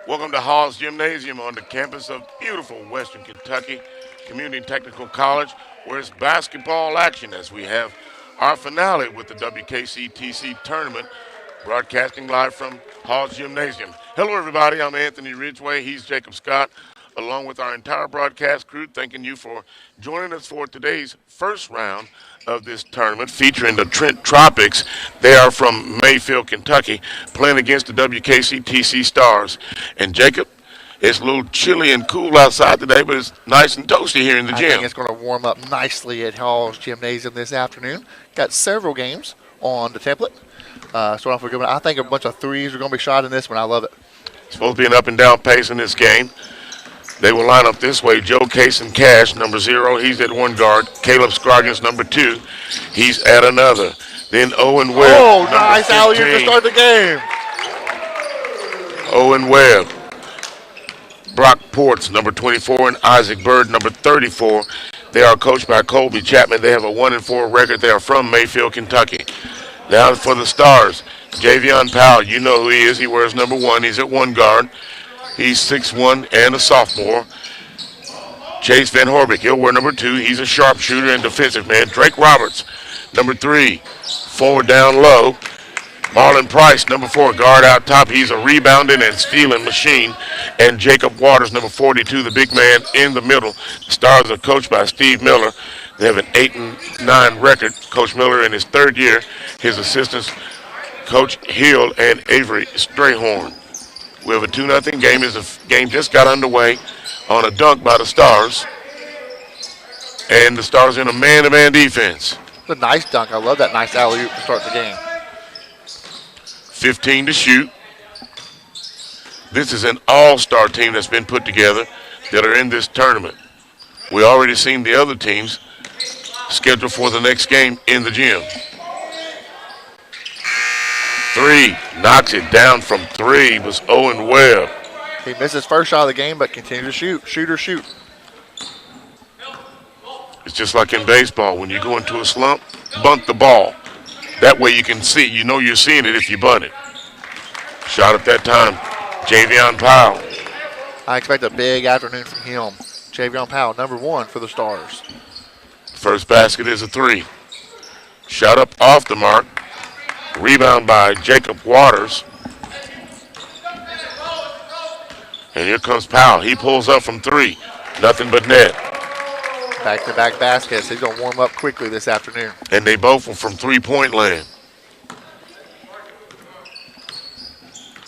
Welcome to Haws Gymnasium on the campus of beautiful Western Kentucky Community Technical College, where it's basketball action as we have our finale with the WKCTC tournament, broadcasting live from Haws Gymnasium. Hello, everybody. I'm Anthony Ridgway. He's Jacob Scott, along with our entire broadcast crew, thanking you for joining us for today's first round of this tournament featuring the Trent Tropics. They are from Mayfield, Kentucky, playing against the WKCTC Stars. And Jacob, it's a little chilly and cool outside today, but it's nice and toasty here in the I gym. think it's going to warm up nicely at Haws Gymnasium this afternoon. Got several games on the template. Start off with a good one. I think a bunch of threes are going to be shot in this one. I love it. It's supposed to be an up and down pace in this game. They will line up this way. Joe Cason Cash, number 0, he's at one guard. Caleb Scroggins, number 2, he's at another. Then Owen Webb. Oh, nice alley-oop to start the game. Owen Webb. Brock Ports, number 24, and Isaac Bird, number 34. They are coached by Colby Chapman. They have a 1-4 record. They are from Mayfield, Kentucky. Now for the Stars, Javion Powell. You know who he is. He wears number 1. He's at one guard. He's 6'1" and a sophomore. Chase Van Horbeck, he'll wear number 2. He's a sharpshooter and defensive man. Drake Roberts, number 3, forward down low. Marlon Price, number 4, guard out top. He's a rebounding and stealing machine. And Jacob Waters, number 42, the big man in the middle. The Stars are coached by Steve Miller. They have an 8-9 record. Coach Miller in his third year. His assistants, Coach Hill and Avery Strayhorn. We have a 2-0 game as the game just got underway on a dunk by the Stars. And the Stars in a man-to-man defense. It's a nice dunk. I love that nice alley-oop to start the game. 15 to shoot. This is an all-star team that's been put together that are in this tournament. We already seen the other teams scheduled for the next game in the gym. 3, knocks it down from 3 was Owen Webb. He missed his first shot of the game, but continued to shoot. Shoot or shoot. It's just like in baseball. When you go into a slump, bunt the ball. That way you can see, you know you're seeing it if you bunt it. Shot at that time, Javion Powell. I expect a big afternoon from him. Javion Powell, number 1 for the Stars. First basket is a 3. Shot up off the mark. Rebound by Jacob Waters. And here comes Powell. He pulls up from 3. Nothing but net. Back-to-back baskets. He's going to warm up quickly this afternoon. And they both were from three-point land.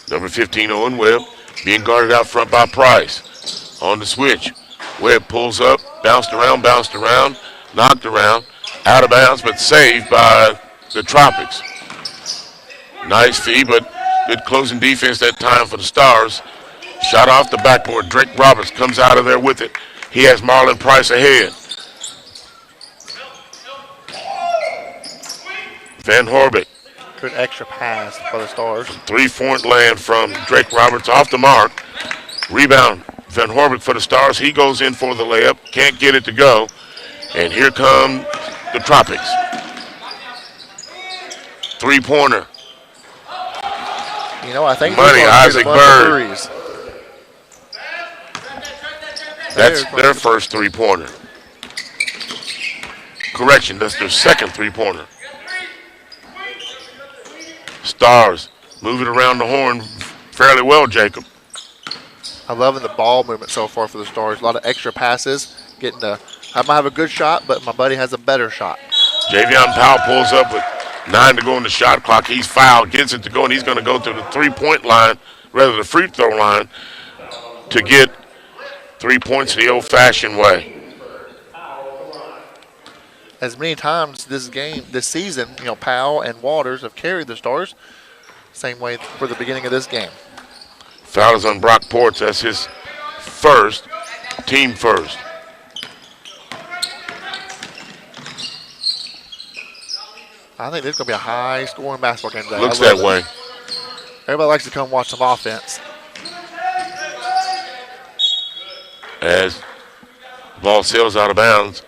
Number 15, Owen Webb, being guarded out front by Price. On the switch. Webb pulls up, bounced around, knocked around, out of bounds, but saved by the Tropics. Nice feed, but good closing defense that time for the Stars. Shot off the backboard. Drake Roberts comes out of there with it. He has Marlon Price ahead. Van Horbeck. Good extra pass for the Stars. 3-point land from Drake Roberts off the mark. Rebound, Van Horbeck for the Stars. He goes in for the layup. Can't get it to go. And here come the Tropics. 3-pointer. You know, I think Money, Isaac Bird. Threes. That's their first 3-pointer. Correction, that's their second 3-pointer. Stars moving around the horn fairly well, Jacob. I'm loving the ball movement so far for the Stars. A lot of extra passes. I might have a good shot, but my buddy has a better shot. Javion Powell pulls up with 9 to go on the shot clock. He's fouled, gets it to go, and he's going to go to the 3-point line, rather the free throw line, to get 3 points the old-fashioned way. As many times this season, Powell and Waters have carried the Stars. Same way for the beginning of this game. Foul is on Brock Ports. That's his first, team first. I think this is going to be a high-scoring basketball game today. Looks that way. Everybody likes to come watch some offense. As the ball sails out of bounds,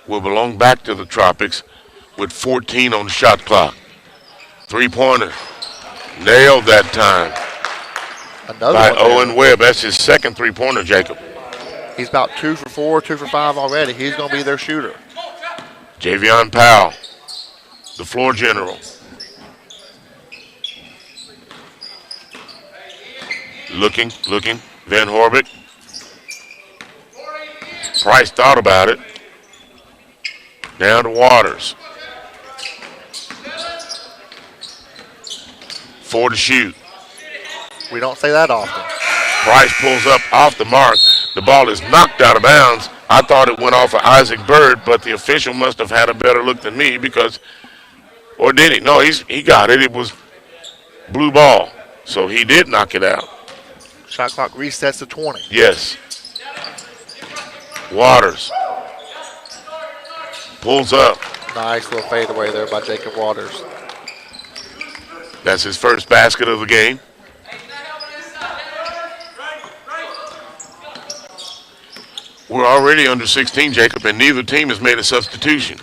will belong back to the Tropics with 14 on the shot clock. 3-pointer. Nailed that time. Another by one there. Owen Webb. That's his second three-pointer, Jacob. He's about 2 for 4, 2 for 5 already. He's going to be their shooter. Javion Powell, the floor general. Looking. Van Horbeck. Price thought about it. Down to Waters. 4 to shoot. We don't say that often. Price pulls up off the mark. The ball is knocked out of bounds. I thought it went off of Isaac Bird, but the official must have had a better look than me because, or did he? No, he got it. It was blue ball, so he did knock it out. Shot clock resets to 20. Yes. Waters pulls up. Nice little fadeaway there by Jacob Waters. That's his first basket of the game. We're already under 16, Jacob, and neither team has made a substitution.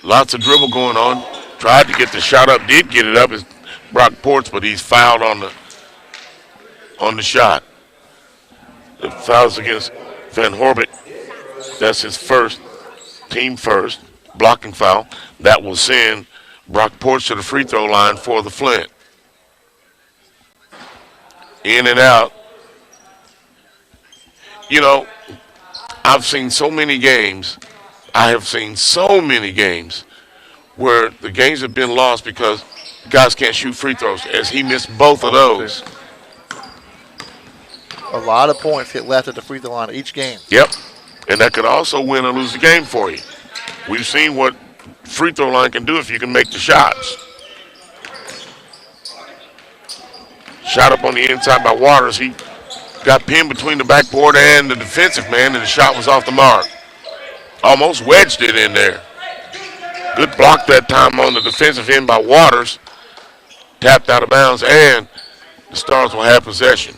Lots of dribble going on. Tried to get the shot up, did get it up. It's Brock Ports, but he's fouled on the shot. The foul's against Van Horbeck. That's his first, team first, blocking foul. That will send Brock Ports to the free throw line for the Flint. In and out. You know, I've seen so many games. I have seen so many games where the games have been lost because guys can't shoot free throws, as he missed both of those. A lot of points get left at the free throw line each game. Yep, and that could also win or lose the game for you. We've seen what free throw line can do if you can make the shots. Shot up on the inside by Waters. He got pinned between the backboard and the defensive man, and the shot was off the mark. Almost wedged it in there. Good block that time on the defensive end by Waters. Tapped out of bounds, and the Stars will have possession.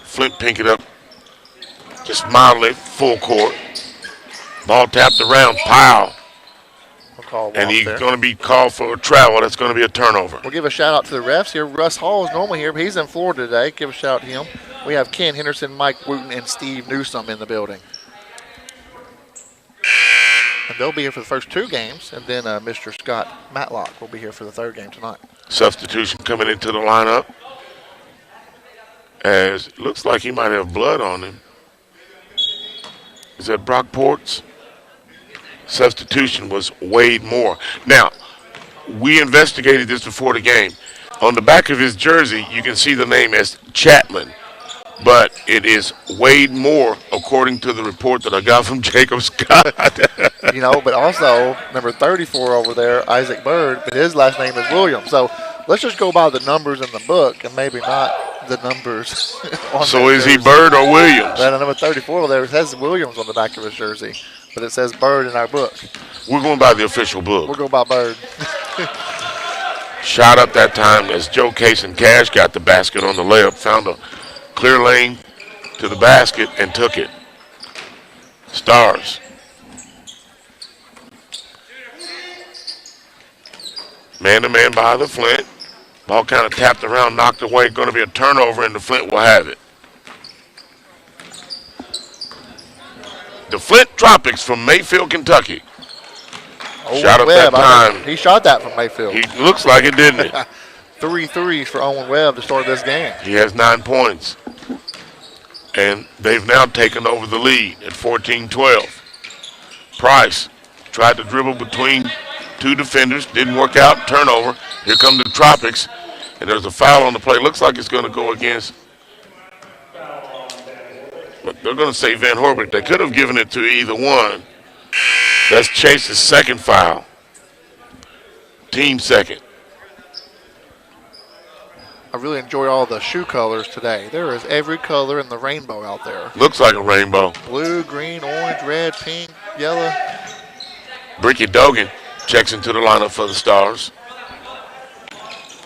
Flint pink it up just mildly, full court. Ball tapped around, Powell. And he's going to be called for a travel. That's going to be a turnover. We'll give a shout out to the refs here. Russ Hall is normally here, but he's in Florida today. Give a shout out to him. We have Ken Henderson, Mike Wooten, and Steve Newsome in the building. And they'll be here for the first 2 games, and then Mr. Scott Matlock will be here for the 3rd game tonight. Substitution coming into the lineup. As it looks like he might have blood on him. Is that Brock Ports? Substitution was Wade Moore. Now, we investigated this before the game. On the back of his jersey, you can see the name as Chapman, but it is Wade Moore, according to the report that I got from Jacob Scott. You know, but also number 34 over there, Isaac Bird, but his last name is Williams. So let's just go by the numbers in the book and maybe not the numbers on So is jersey. he Bird or Williams? Then number 34 over there, it says Williams on the back of his jersey, but it says Bird in our book. We're going by the official book. We'll go by Bird. Shot up that time as Joe Case and Cash got the basket on the layup, found a clear lane to the basket and took it. Stars. Man-to-man by the Flint. Ball kind of tapped around, knocked away. Going to be a turnover, and the Flint will have it. The Flint Tropics from Mayfield, Kentucky. Shot up that time. He shot that from Mayfield. He looks like it, didn't he? 3 threes for Owen Webb to start this game. He has 9 points. And they've now taken over the lead at 14-12. Price tried to dribble between 2 defenders. Didn't work out. Turnover. Here come the Tropics. And there's a foul on the play. Looks like it's going to go against. But they're going to say Van Horbeck. They could have given it to either one. That's Chase's second foul. Team second. I really enjoy all the shoe colors today. There is every color in the rainbow out there. Looks like a rainbow. Blue, green, orange, red, pink, yellow. Bricky Dogan checks into the lineup for the Stars,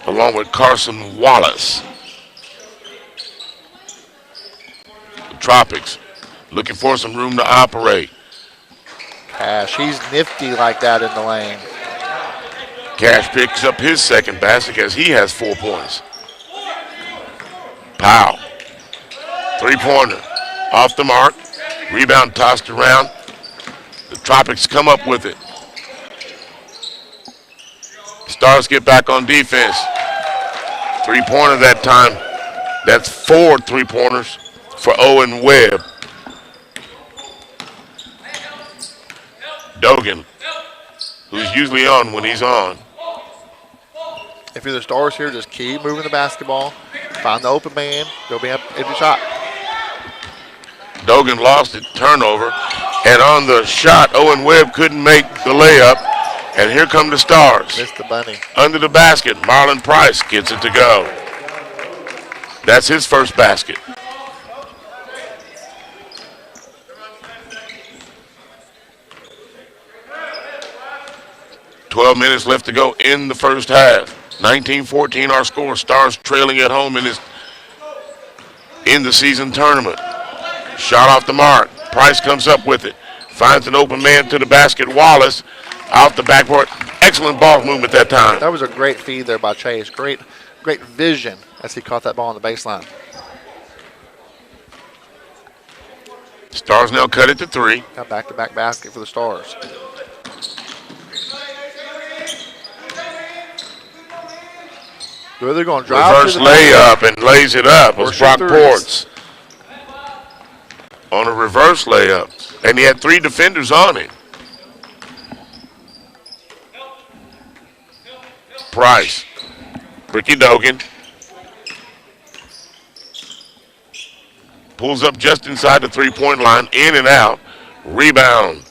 along with Carson Wallace. Tropics. Looking for some room to operate. Cash, he's nifty like that in the lane. Cash picks up his second basket as he has 4 points. Powell. Three-pointer. Off the mark. Rebound tossed around. The Tropics come up with it. Stars get back on defense. Three-pointer that time. That's 4 three-pointers for Owen Webb. Dogan, who's usually on when he's on. If you're the Stars here, just keep moving the basketball. Find the open man. Go be up empty shot. Dogan lost it, turnover. And on the shot, Owen Webb couldn't make the layup. And here come the Stars. Missed the bunny. Under the basket, Marlon Price gets it to go. That's his first basket. "12 minutes left to go in the first half. 19-14 our score. Stars trailing at home in the season tournament. Shot off the mark. Price comes up with it. Finds an open man to the basket. Wallace out the backboard. Excellent ball movement that time. That was a great feed there by Chase. Great vision as he caught that ball on the baseline. Stars now cut it to 3. Got back-to-back basket for the Stars. They're either going to drive Reverse to the layup and lays it up. Or Was Brock shoot Ports on a reverse layup. And he had 3 defenders on him. Price. Ricky Dogan. Pulls up just inside the three-point line. In and out. Rebound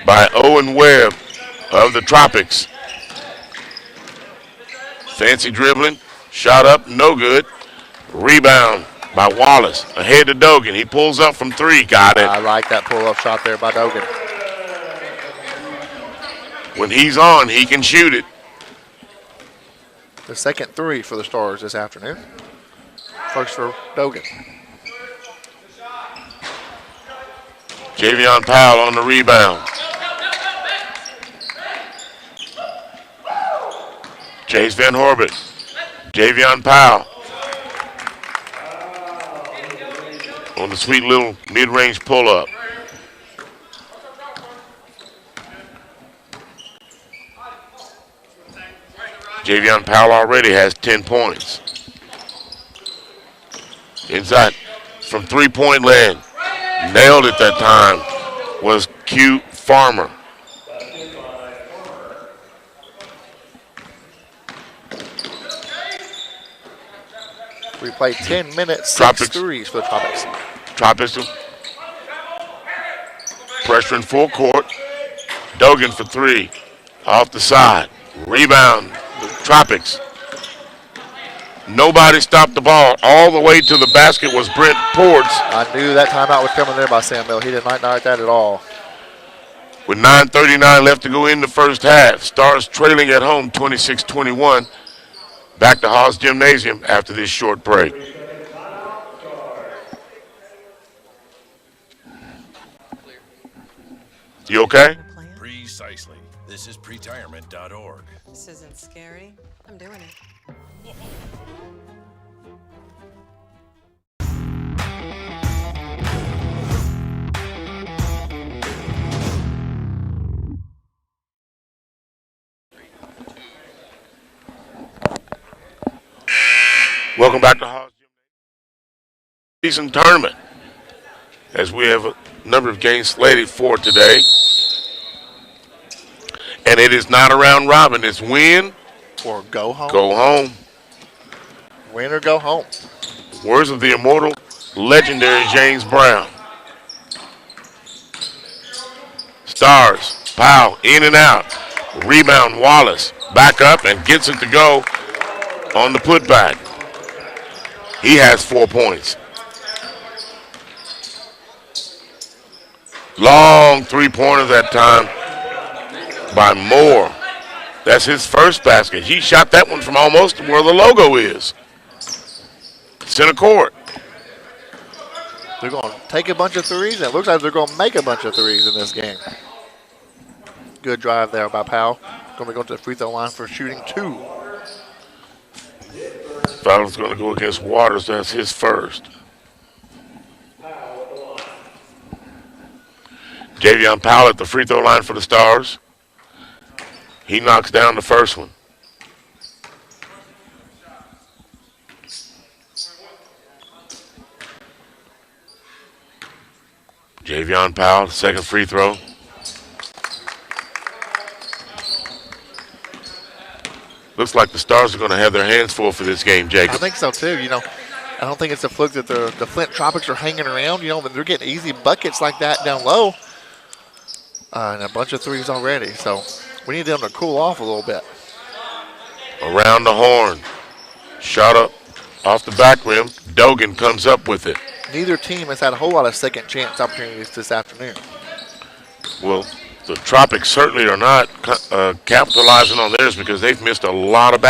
by Owen Webb of the Tropics. Fancy dribbling. Shot up. No good. Rebound by Wallace. Ahead to Dogan. He pulls up from 3. Got it. I like that pull-up shot there by Dogan. When he's on, he can shoot it. The second 3 for the Stars this afternoon. First for Dogan. Javion Powell on the rebound. Chase Van Horbit. Javion Powell. On the sweet little mid-range pull-up. Javion Powell already has 10 points. Inside from three-point land. Nailed it that time was Q Farmer. We played 10 minutes, 6 Tropics. threes for the Tropics. Tropics pressure in full court. Dogan for 3. Off the side. Rebound. The Tropics. Nobody stopped the ball. All the way to the basket was Brent Ports. I knew that timeout was coming there by Sam Bell. He did not like that at all. With 9:39 left to go in the first half. Stars trailing at home 26-21. Back to Haws Gymnasium after this short break. You okay? Precisely. This is pretirement.org. This isn't scary. I'm doing it. Welcome back to Haws Gymnasium season tournament. As we have a number of games slated for today. And it is not a round robin. It's win Or go home. go home. Win or go home. Words of the immortal, legendary James Brown. Stars, Powell, in and out. Rebound, Wallace, back up and gets it to go on the putback. He has 4 points. Long three-pointer that time by Moore. That's his first basket. He shot that one from almost where the logo is. Center court. They're going to take a bunch of threes, and it looks like they're going to make a bunch of threes in this game. Good drive there by Powell. Going to go to the free throw line for shooting 2. Fowler's going to go against Waters. That's his first. Javion Powell at the free throw line for the Stars. He knocks down the first one. Javion Powell, second free throw. Looks like the Stars are going to have their hands full for this game, Jacob. I think so, too. You know, I don't think it's a fluke that the Flint Tropics are hanging around. You know, they're getting easy buckets like that down low. And a bunch of threes already. So we need them to cool off a little bit. Around the horn. Shot up off the back rim. Dogan comes up with it. Neither team has had a whole lot of second chance opportunities this afternoon. Well, the Tropics certainly are not capitalizing on theirs because they've missed a lot of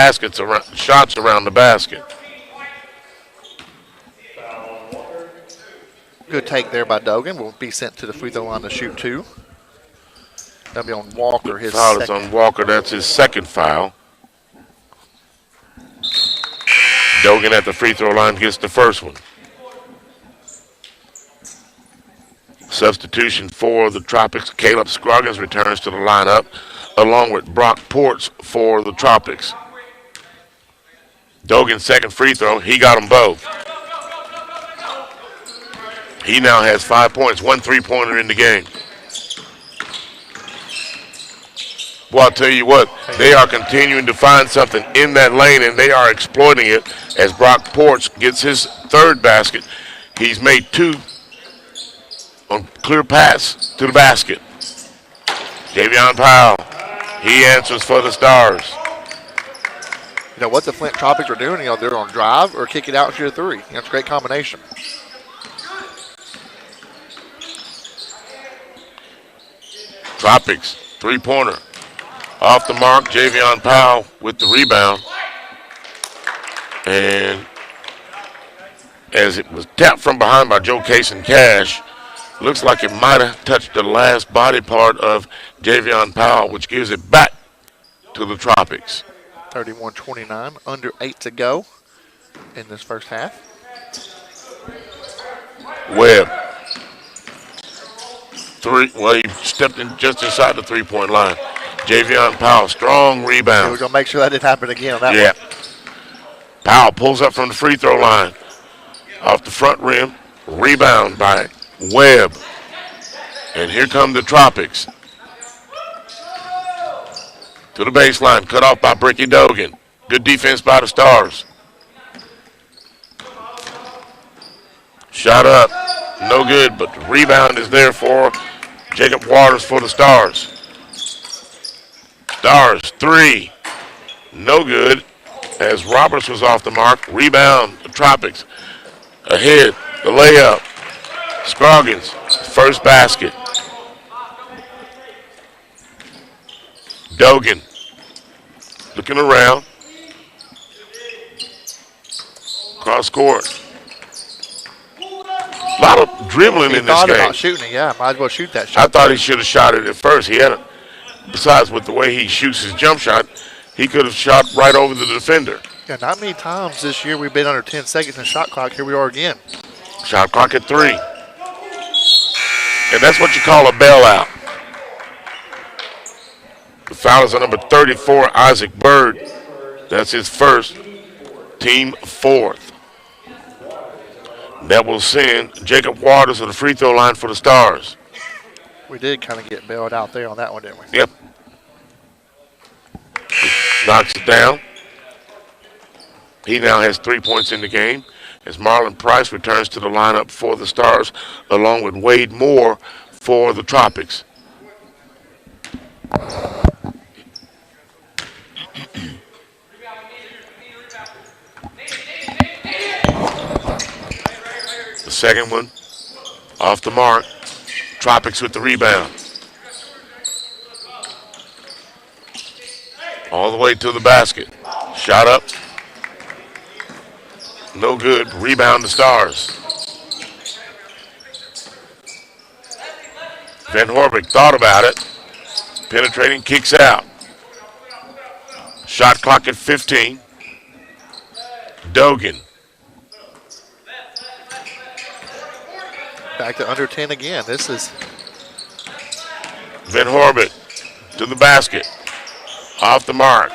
shots around the basket. Good take there by Dogan. Will be sent to the free throw line to shoot 2. That'll be on Walker, his Foul is second. on Walker. That's his second foul. Dogan at the free throw line gets the first one. Substitution for the Tropics. Caleb Scroggins returns to the lineup along with Brock Ports for the Tropics. Dogan's second free throw. He got them both. He now has 5 points, 1 3-pointer in the game. Well, I'll tell you what, they are continuing to find something in that lane, and they are exploiting it as Brock Ports gets his third basket. He's made 2 on clear pass to the basket. Javion Powell, he answers for the Stars. You know what the Flint Tropics are doing? You know, they're going to drive or kick it out and shoot a 3. You know, it's a great combination. Tropics, 3-pointer. Off the mark, Javion Powell with the rebound. And as it was tapped from behind by Joe Case and Cash, looks like it might have touched the last body part of Javion Powell, which gives it back to the Tropics. 31-29, under 8 to go in this first half. Webb. 3, well, he stepped in just inside the 3-point line. Javion Powell, strong rebound. We're going to make sure that didn't happen again on that one. Powell pulls up from the free throw line. Off the front rim. Rebound by Webb. And here come the Tropics. To the baseline. Cut off by Bricky Dogan. Good defense by the Stars. Shot up. No good, but the rebound is there for Jacob Waters for the Stars. Stars, 3. No good as Roberts was off the mark. Rebound, the Tropics. Ahead, the layup. Scroggins, first basket. Dogan, looking around. Cross court. A lot of dribbling in this Thought game. about shooting it, yeah. Might as well shoot that I shot. thought he should have shot it at first. He had it. Besides, with the way he shoots his jump shot, he could have shot right over the defender. Yeah, not many times this year we've been under 10 seconds in shot clock. Here we are again. Shot clock at 3. And that's what you call a bailout. The foul is on number 34, Isaac Bird. That's his first, team 4th. That will send Jacob Waters to the free throw line for the Stars. We did kind of get bailed out there on that one, didn't we? Yep. Knocks it down. He now has 3 points in the game as Marlon Price returns to the lineup for the Stars along with Wade Moore for the Tropics. The second one off the mark. Tropics with the rebound. All the way to the basket. Shot up. No good. Rebound the Stars. Van Horbeck thought about it. Penetrating, kicks out. Shot clock at 15. Dogan. Back to under 10 again. This is Van Horbeck to the basket. Off the mark.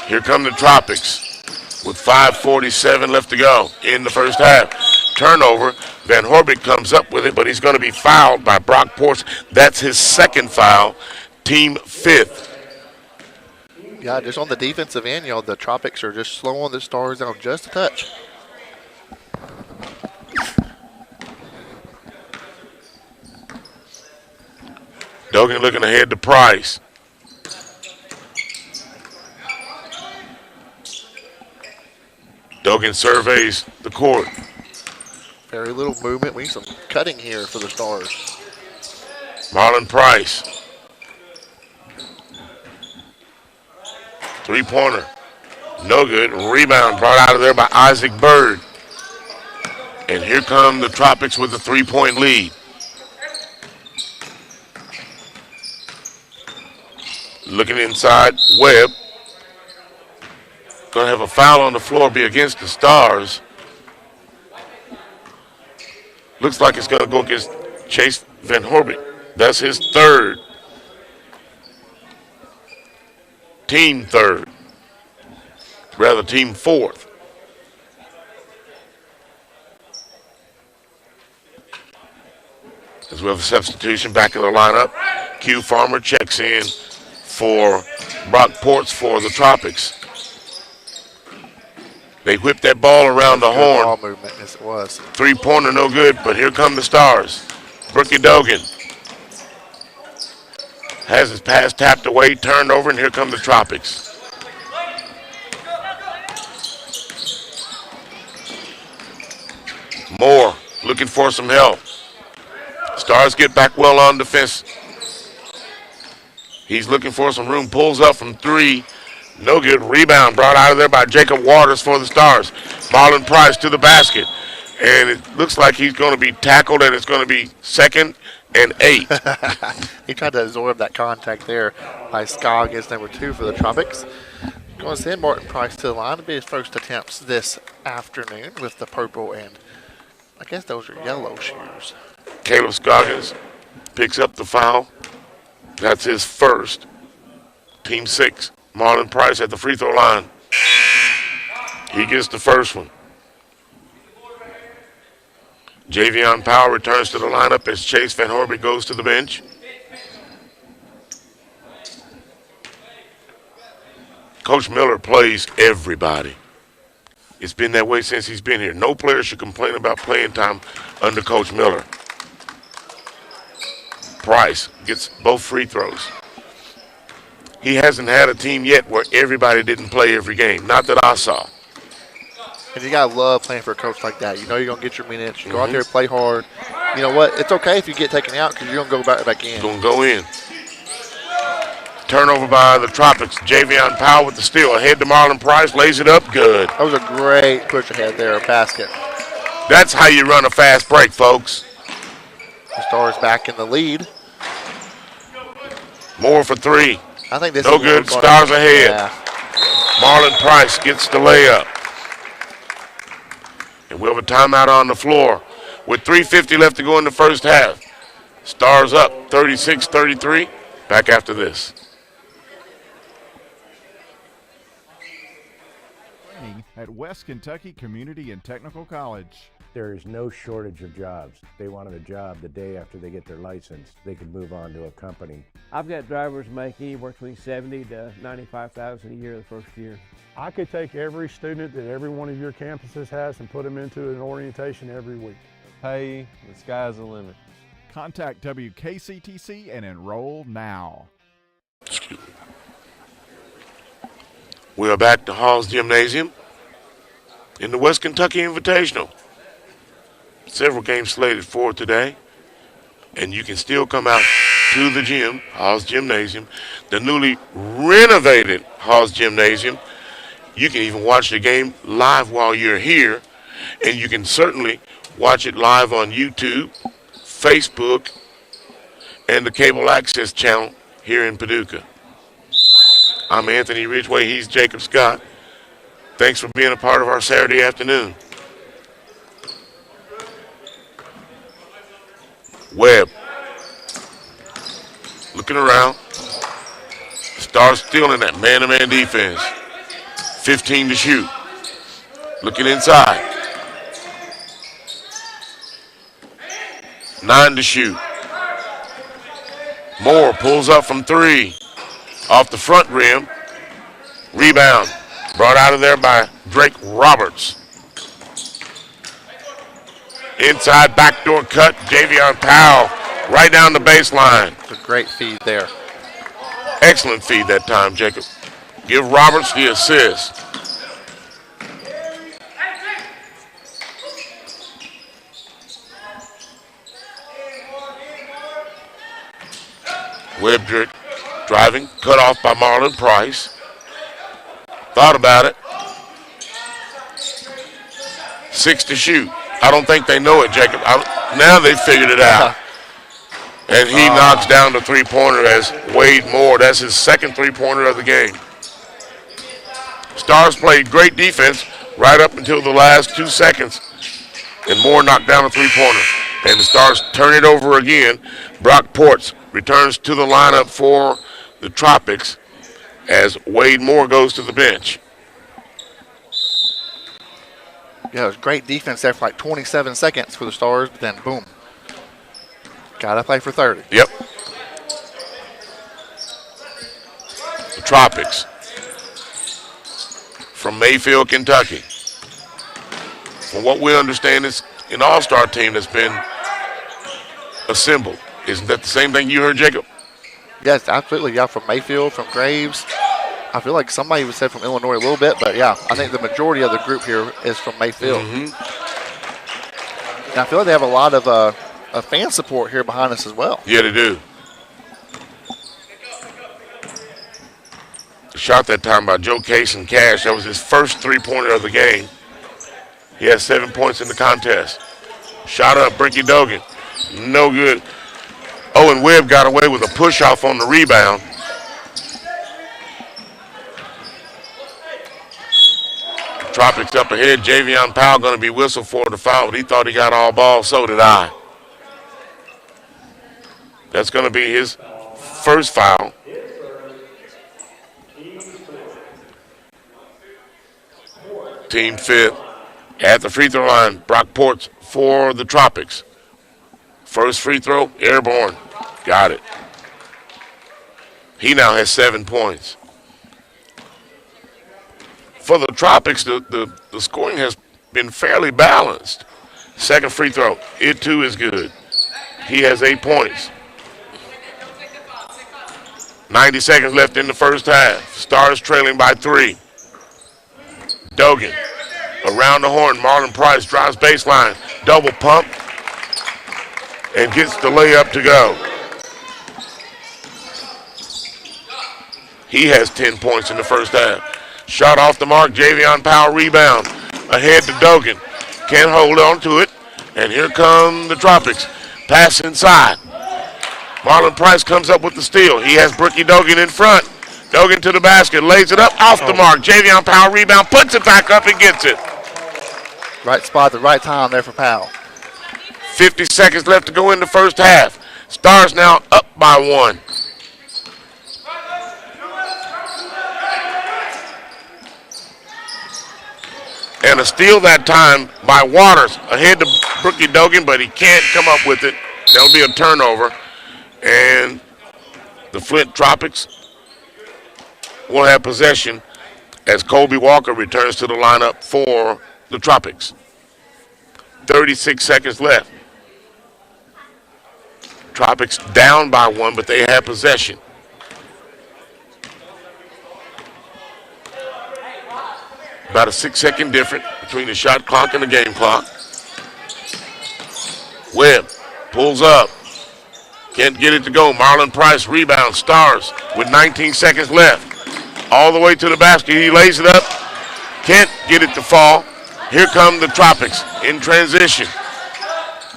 Here come the Tropics with 5:47 left to go in the first half. Turnover. Van Horbeck comes up with it, but he's going to be fouled by Brock Ports. That's his second foul, team fifth. Yeah, just on the defensive end, the Tropics are just slowing the Stars down just a touch. Dogan looking ahead to Price. Dogan surveys the court. Very little movement. We need some cutting here for the Stars. Marlon Price. Three-pointer. No good. Rebound brought out of there by Isaac Bird. And here come the Tropics with a three-point lead. Looking inside, Webb. Going to have a foul on the floor, be against the Stars. Looks like it's going to go against Chase Van Horbeck. That's his third. Team third. Rather, team fourth. As we have a substitution back in the lineup. Q Farmer checks in for Brock Ports for the Tropics. They whip that ball around the horn. Ball movement, as it was. Three-pointer, no good, but here come the Stars. Brookie Dogan has his pass tapped away, turned over, and here come the Tropics. Moore looking for some help. Stars get back well on defense. He's looking for some room, pulls up from three. No good. Rebound brought out of there by Jacob Waters for the Stars. Marlon Price to the basket. And it looks like he's going to be tackled, and it's going to be 2nd and 8. He tried to absorb that contact there by Skog as number 2 for the Tropics. Going to send Martin Price to the line to be his first attempts this afternoon with the purple and I guess those are yellow shoes. Caleb Scoggins picks up the foul. That's his first. Team 6. Marlon Price at the free throw line. He gets the first one. Javion Powell returns to the lineup as Chase Van Horbeck goes to the bench. Coach Miller plays everybody. It's been that way since he's been here. No player should complain about playing time under Coach Miller. Price gets both free throws. He hasn't had a team yet where everybody didn't play every game. Not that I saw. And you got to love playing for a coach like that. You know you're going to get your minutes. You go out there and play hard. You know what? It's okay if you get taken out because you're going to go back in. Going to go in. Turnover by the Tropics. Javion Powell with the steal. Ahead to Marlon Price. Lays it up. Good. That was a great push ahead there, a basket. That's how you run a fast break, folks. The Stars back in the lead. More for three. I think this no is good. Stars ahead. Yeah. Marlon Price gets the layup. And we have a timeout on the floor with 3:50 left to go in the first half. Stars up 36-33. Back after this. At West Kentucky Community and Technical College. There is no shortage of jobs. They wanted a job the day after they get their license. They could move on to a company. I've got drivers making anywhere between $70,000 to $95,000 a year the first year. I could take every student that every one of your campuses has and put them into an orientation every week. Pay, the sky's the limit. Contact WKCTC and enroll now. We are back to Haws Gymnasium in the West Kentucky Invitational. Several games slated for today, and you can still come out to the gym, Haws Gymnasium, the newly renovated Haws Gymnasium. You can even watch the game live while you're here, and you can certainly watch it live on YouTube, Facebook, and the cable access channel here in Paducah. I'm Anthony Ridgway. He's Jacob Scott. Thanks for being a part of our Saturday afternoon. Webb looking around. Stars still in that man-to-man defense. 15 to shoot. Looking inside. 9 to shoot. Moore pulls up from 3. Off the front rim. Rebound. Brought out of there by Drake Roberts. Inside backdoor cut. Javion Powell right down the baseline. It's a great feed there. Excellent feed that time, Jacob. Give Roberts the assist. Webb driving, cut off by Marlon Price. Thought about it. 6 to shoot. I don't think they know it, Jacob. Now they figured it out. And he knocks down the three-pointer as Wade Moore. That's his second three-pointer of the game. Stars played great defense right up until the last 2 seconds. And Moore knocked down a three-pointer. And the Stars turn it over again. Brock Ports returns to the lineup for the Tropics as Wade Moore goes to the bench. Yeah, it was great defense there for like 27 seconds for the Stars, but then boom. Gotta play for 30. Yep. The Tropics from Mayfield, Kentucky. From what we understand, it's an all-star team that's been assembled. Isn't that the same thing you heard, Jacob? Yes, absolutely. Yeah, from Mayfield, from Graves. I feel like somebody was said from Illinois a little bit, but yeah, I think the majority of the group here is from Mayfield. And I feel like they have a lot of fan support here behind us as well. Yeah, they do. Shot that time by Joe Case and Cash. That was his first three-pointer of the game. He has 7 points in the contest. Shot up, Bricky Dogan. No good. Owen Webb got away with a push-off on the rebound. Tropics up ahead. Javion Powell going to be whistled for the foul, but he thought he got all ball. So did I. That's going to be his first foul. Team fifth. At the free throw line, Brock Ports for the Tropics. First free throw, airborne. Got it. He now has 7 points. For the Tropics, the scoring has been fairly balanced. Second free throw, it too is good. He has 8 points. 90 seconds left in the first half. Stars trailing by 3. Dogan around the horn. Marlon Price drives baseline. Double pump. And gets the layup to go. He has 10 points in the first half. Shot off the mark. Javion Powell rebound. Ahead to Dogan. Can't hold on to it. And here come the Tropics. Pass inside. Marlon Price comes up with the steal. He has Bricky Dogan in front. Dogan to the basket. Lays it up. Off the mark. Javion Powell rebound. Puts it back up and gets it. Right spot at the right time there for Powell. 50 seconds left to go in the first half. Stars now up by 1. And a steal that time by Waters. Ahead to Brookie Dogan, but he can't come up with it. That'll be a turnover. And the Flint Tropics will have possession as Colby Walker returns to the lineup for the Tropics. 36 seconds left. Tropics down by 1, but they have possession. About a 6-second difference between the shot clock and the game clock. Webb pulls up. Can't get it to go. Marlon Price rebounds. Stars with 19 seconds left. All the way to the basket. He lays it up. Can't get it to fall. Here come the Tropics in transition.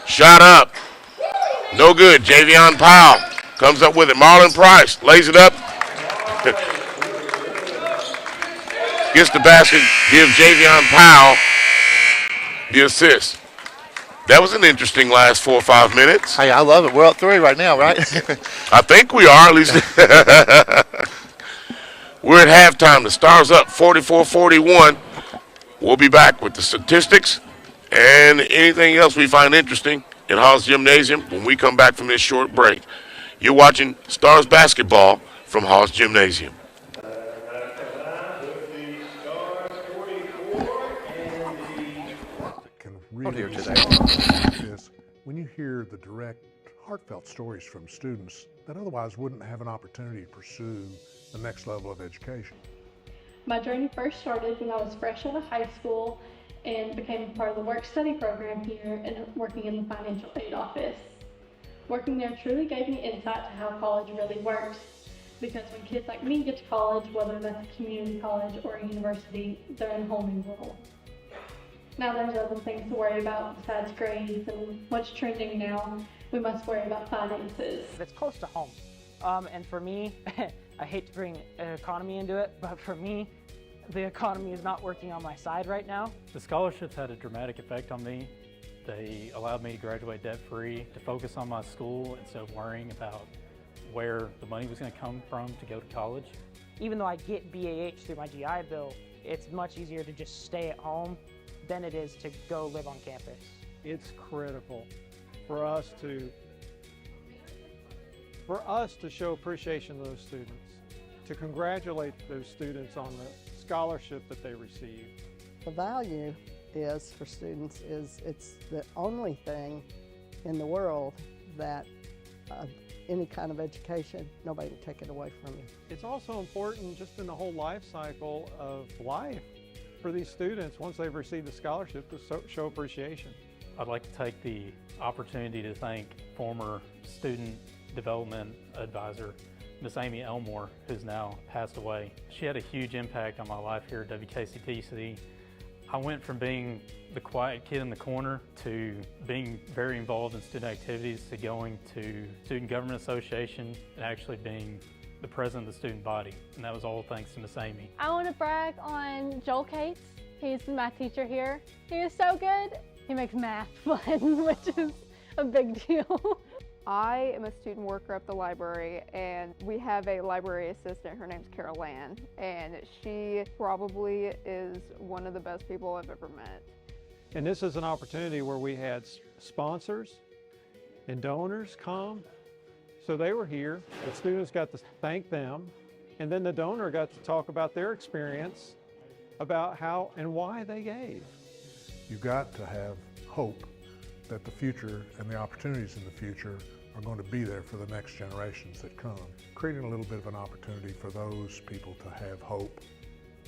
Shot up. No good. Javion Powell Comes up with it. Marlon Price lays it up. Gets the basket. Gives Javion Powell the assist. That was an interesting last 4 or 5 minutes. Hey, I love it. We're up 3 right now, right? I think we are, at least. We're at halftime. The Stars up 44-41. We'll be back with the statistics and anything else we find interesting in Haws Gymnasium when we come back from this short break. You're watching Stars basketball from Haws Gymnasium. Can really is when you hear the direct, heartfelt stories from students that otherwise wouldn't have an opportunity to pursue the next level of education. My journey first started when I was fresh out of high school and became part of the work-study program here and working in the financial aid office. Working there truly gave me insight to how college really works, because when kids like me get to college, whether that's a community college or a university, they're in a whole new world. Now there's other things to worry about besides grades and what's trending now. We must worry about finances. It's close to home. And for me, I hate to bring economy into it, but for me, the economy is not working on my side right now. The scholarships had a dramatic effect on me. They allowed me to graduate debt-free, to focus on my school instead of worrying about where the money was going to come from to go to college. Even though I get BAH through my GI Bill, it's much easier to just stay at home than it is to go live on campus. It's critical for us to show appreciation to those students, to congratulate those students on the scholarship that they received. The value is for students is it's the only thing in the world that any kind of education, nobody can take it away from you. It's also important just in the whole life cycle of life for these students once they've received the scholarship to show appreciation. I'd like to take the opportunity to thank former student development advisor, Miss Amy Elmore, who's now passed away. She had a huge impact on my life here at WKCTC. I went from being the quiet kid in the corner to being very involved in student activities to going to Student Government Association and actually being the president of the student body. And that was all thanks to Miss Amy. I want to brag on Joel Cates. He's the math teacher here. He was so good. He makes math fun, which is a big deal. I am a student worker at the library, and we have a library assistant. Her name's Carol Ann, and she probably is one of the best people I've ever met. And this is an opportunity where we had sponsors and donors come. So they were here, the students got to thank them, and then the donor got to talk about their experience, about how and why they gave. You've got to have hope that the future and the opportunities in the future are going to be there for the next generations that come. Creating a little bit of an opportunity for those people to have hope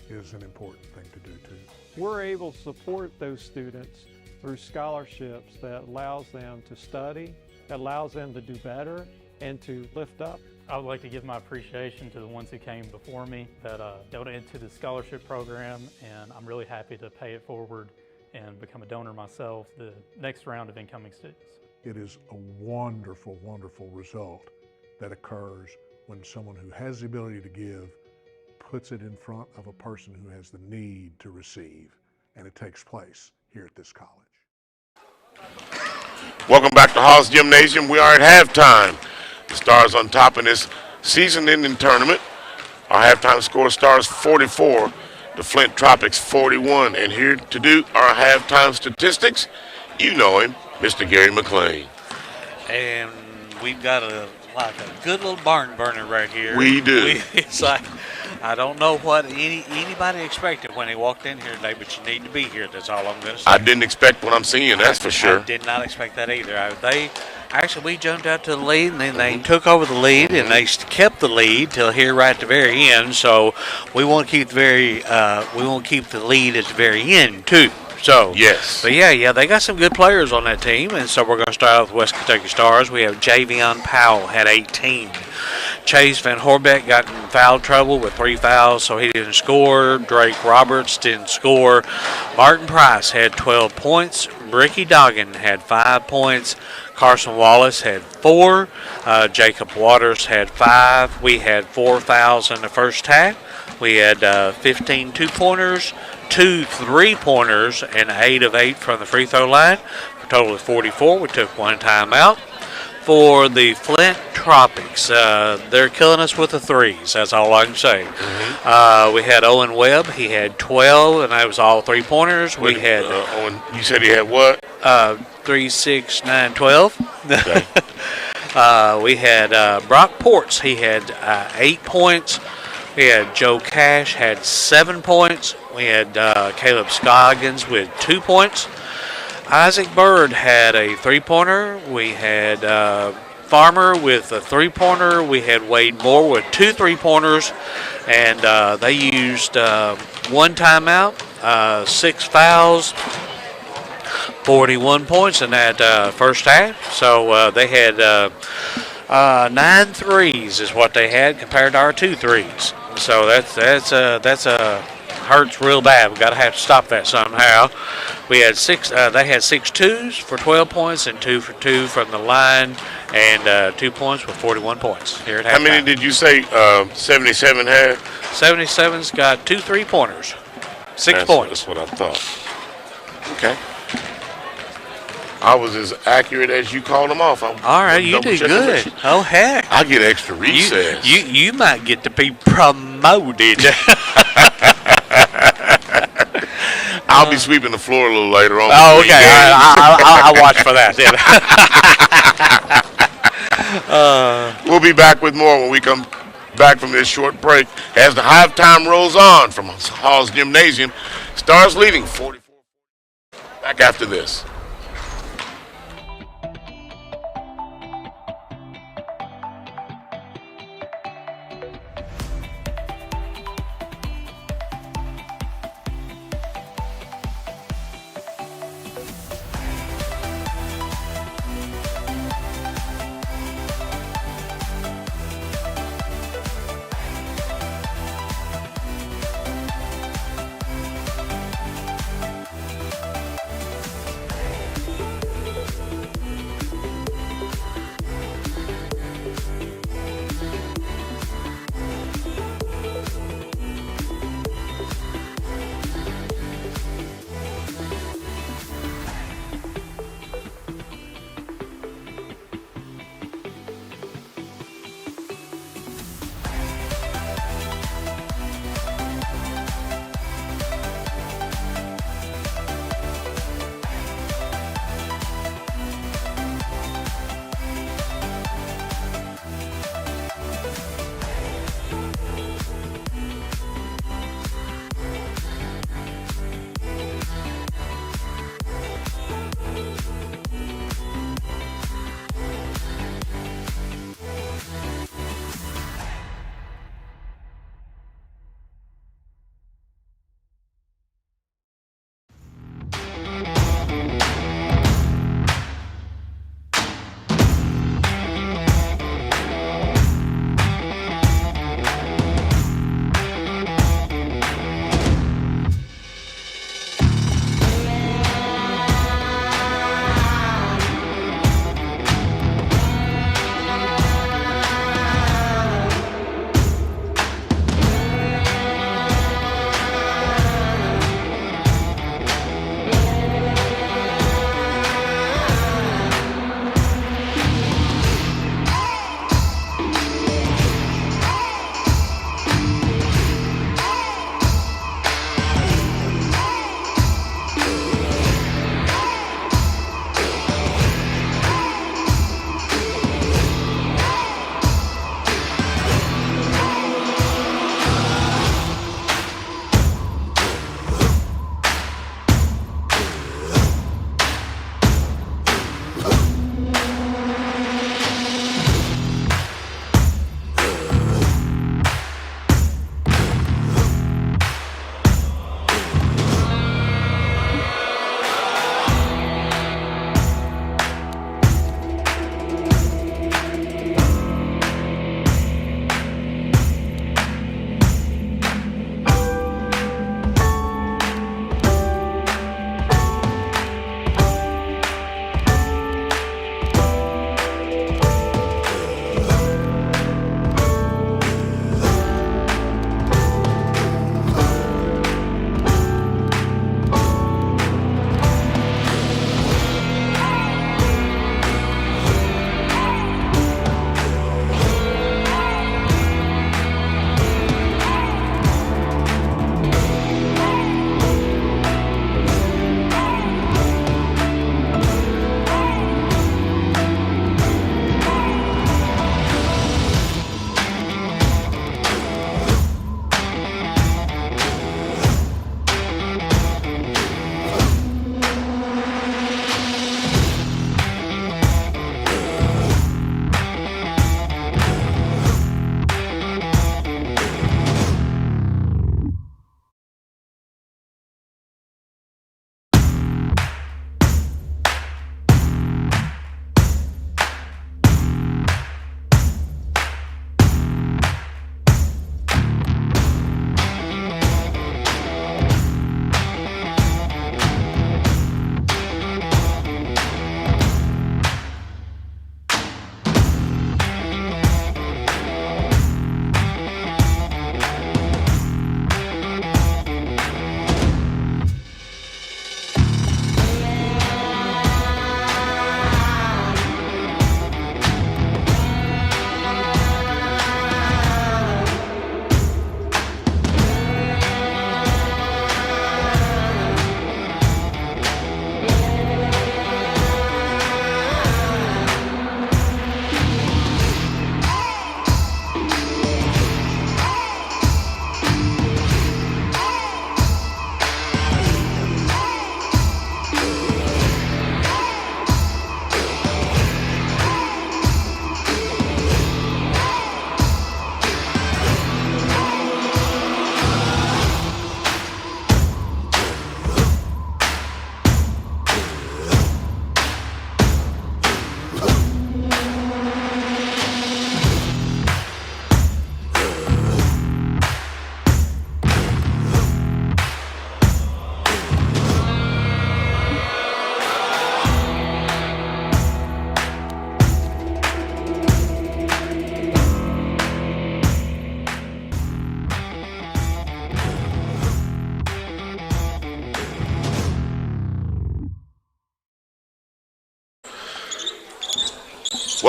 is an important thing to do too. We're able to support those students through scholarships that allows them to study, that allows them to do better, and to lift up. I would like to give my appreciation to the ones who came before me that donated to the scholarship program, and I'm really happy to pay it forward and become a donor myself the next round of incoming students. It is a wonderful, wonderful result that occurs when someone who has the ability to give puts it in front of a person who has the need to receive, and it takes place here at this college. Welcome back to Haws Gymnasium. We are at halftime. The Stars on top in this season-ending tournament. Our halftime score, Stars 44. The Flint Tropics 41. And here to do our halftime statistics, you know him, Mr. Gary McLean. And we've got a good little barn burner right here. We do. It's like, I don't know what anybody expected when they walked in here today, but you need to be here. That's all I'm going to say. I didn't expect what I'm seeing, that's for sure. I did not expect that either. We jumped out to the lead, and then they took over the lead, and they kept the lead till here right at the very end. So we want to keep the lead at the very end too. So yes, but yeah, they got some good players on that team, and so we're going to start out with West Kentucky Stars. We have Javion Powell had 18. Chase Van Horbeck got in foul trouble with 3 fouls, so he didn't score. Drake Roberts didn't score. Martin Price had 12 points. Ricky Doggin had 5 points. Carson Wallace had 4. Jacob Waters had 5. We had 4 fouls in the first half. We had 15 two-pointers, 2 3-pointers, and 8 of 8 from the free throw line. For a total of 44. We took 1 timeout. For the Flint Tropics, they're killing us with the threes. That's all I can say. We had Owen Webb. He had 12, and that was all 3-pointers. We had Owen. You said he had what? 3, 6, 9, 12. Okay. We had Brock Ports. He had 8 points. We had Joe Cash had 7 points. We had Caleb Scoggins with 2 points. Isaac Bird had a 3-pointer. We had Farmer with a 3-pointer. We had Wade Moore with 2 3-pointers. And they used 1 timeout, 6 fouls, 41 points in that first half. So they had 9 threes is what they had compared to our 2 threes. So that's hurts real bad. We got to have to stop that somehow. We had 6. They had 6 twos for 12 points and 2 for 2 from the line, and 2 points with 41 points here at halftime. How many did you say 77 had? 77's got 2 3-pointers, 6 points. That's what I thought. Okay. I was as accurate as you called them off. All right, you did good. Oh heck! I get extra recess. You might get to be promoted. I'll be sweeping the floor a little later on. Oh, okay. I'll watch for that. We'll be back with more when we come back from this short break. As the halftime rolls on from Haws Gymnasium, Stars leading 44. Back after this.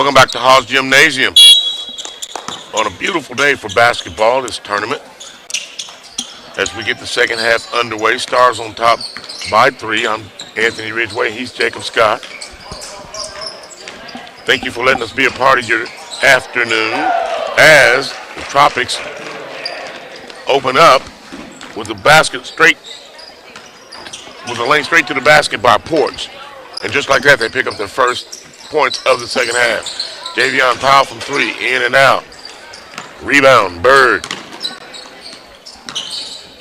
Welcome back to Haws Gymnasium on a beautiful day for basketball, this tournament. As we get the second half underway, Stars on top by 3. I'm Anthony Ridgway. He's Jacob Scott. Thank you for letting us be a part of your afternoon as the Tropics open up with the basket straight, with the lane straight to the basket by Porch. And just like that, they pick up their first points of the second half. Javion Powell from 3, in and out. Rebound, Bird.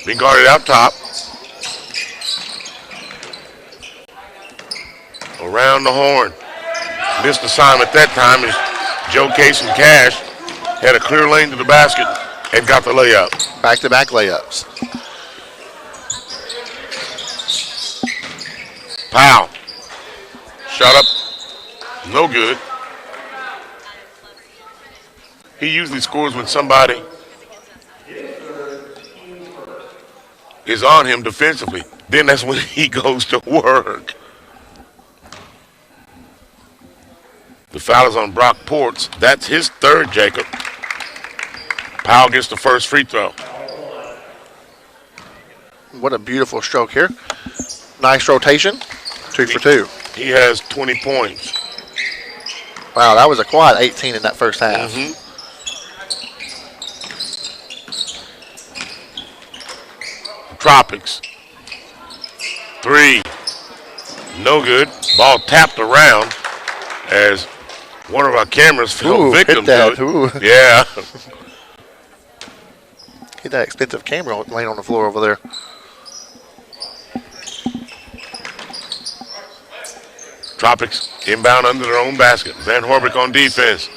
Being guarded out top. Around the horn. Missed assignment that time as Joe Case and Cash had a clear lane to the basket and got the layup. Back-to-back layups. Powell. Shot up. No good. He usually scores when somebody is on him defensively. Then that's when he goes to work. The foul is on Brock Ports. That's his third, Jacob. Powell gets the first free throw. What a beautiful stroke here. Nice rotation. 2 for 2. He has 20 points. Wow, that was a quad 18 in that first half. Tropics. 3. No good. Ball tapped around as one of our cameras fell victim to it. Ooh. Yeah. Get that expensive camera laying on the floor over there. Tropics inbound under their own basket. Van Horbeck on defense.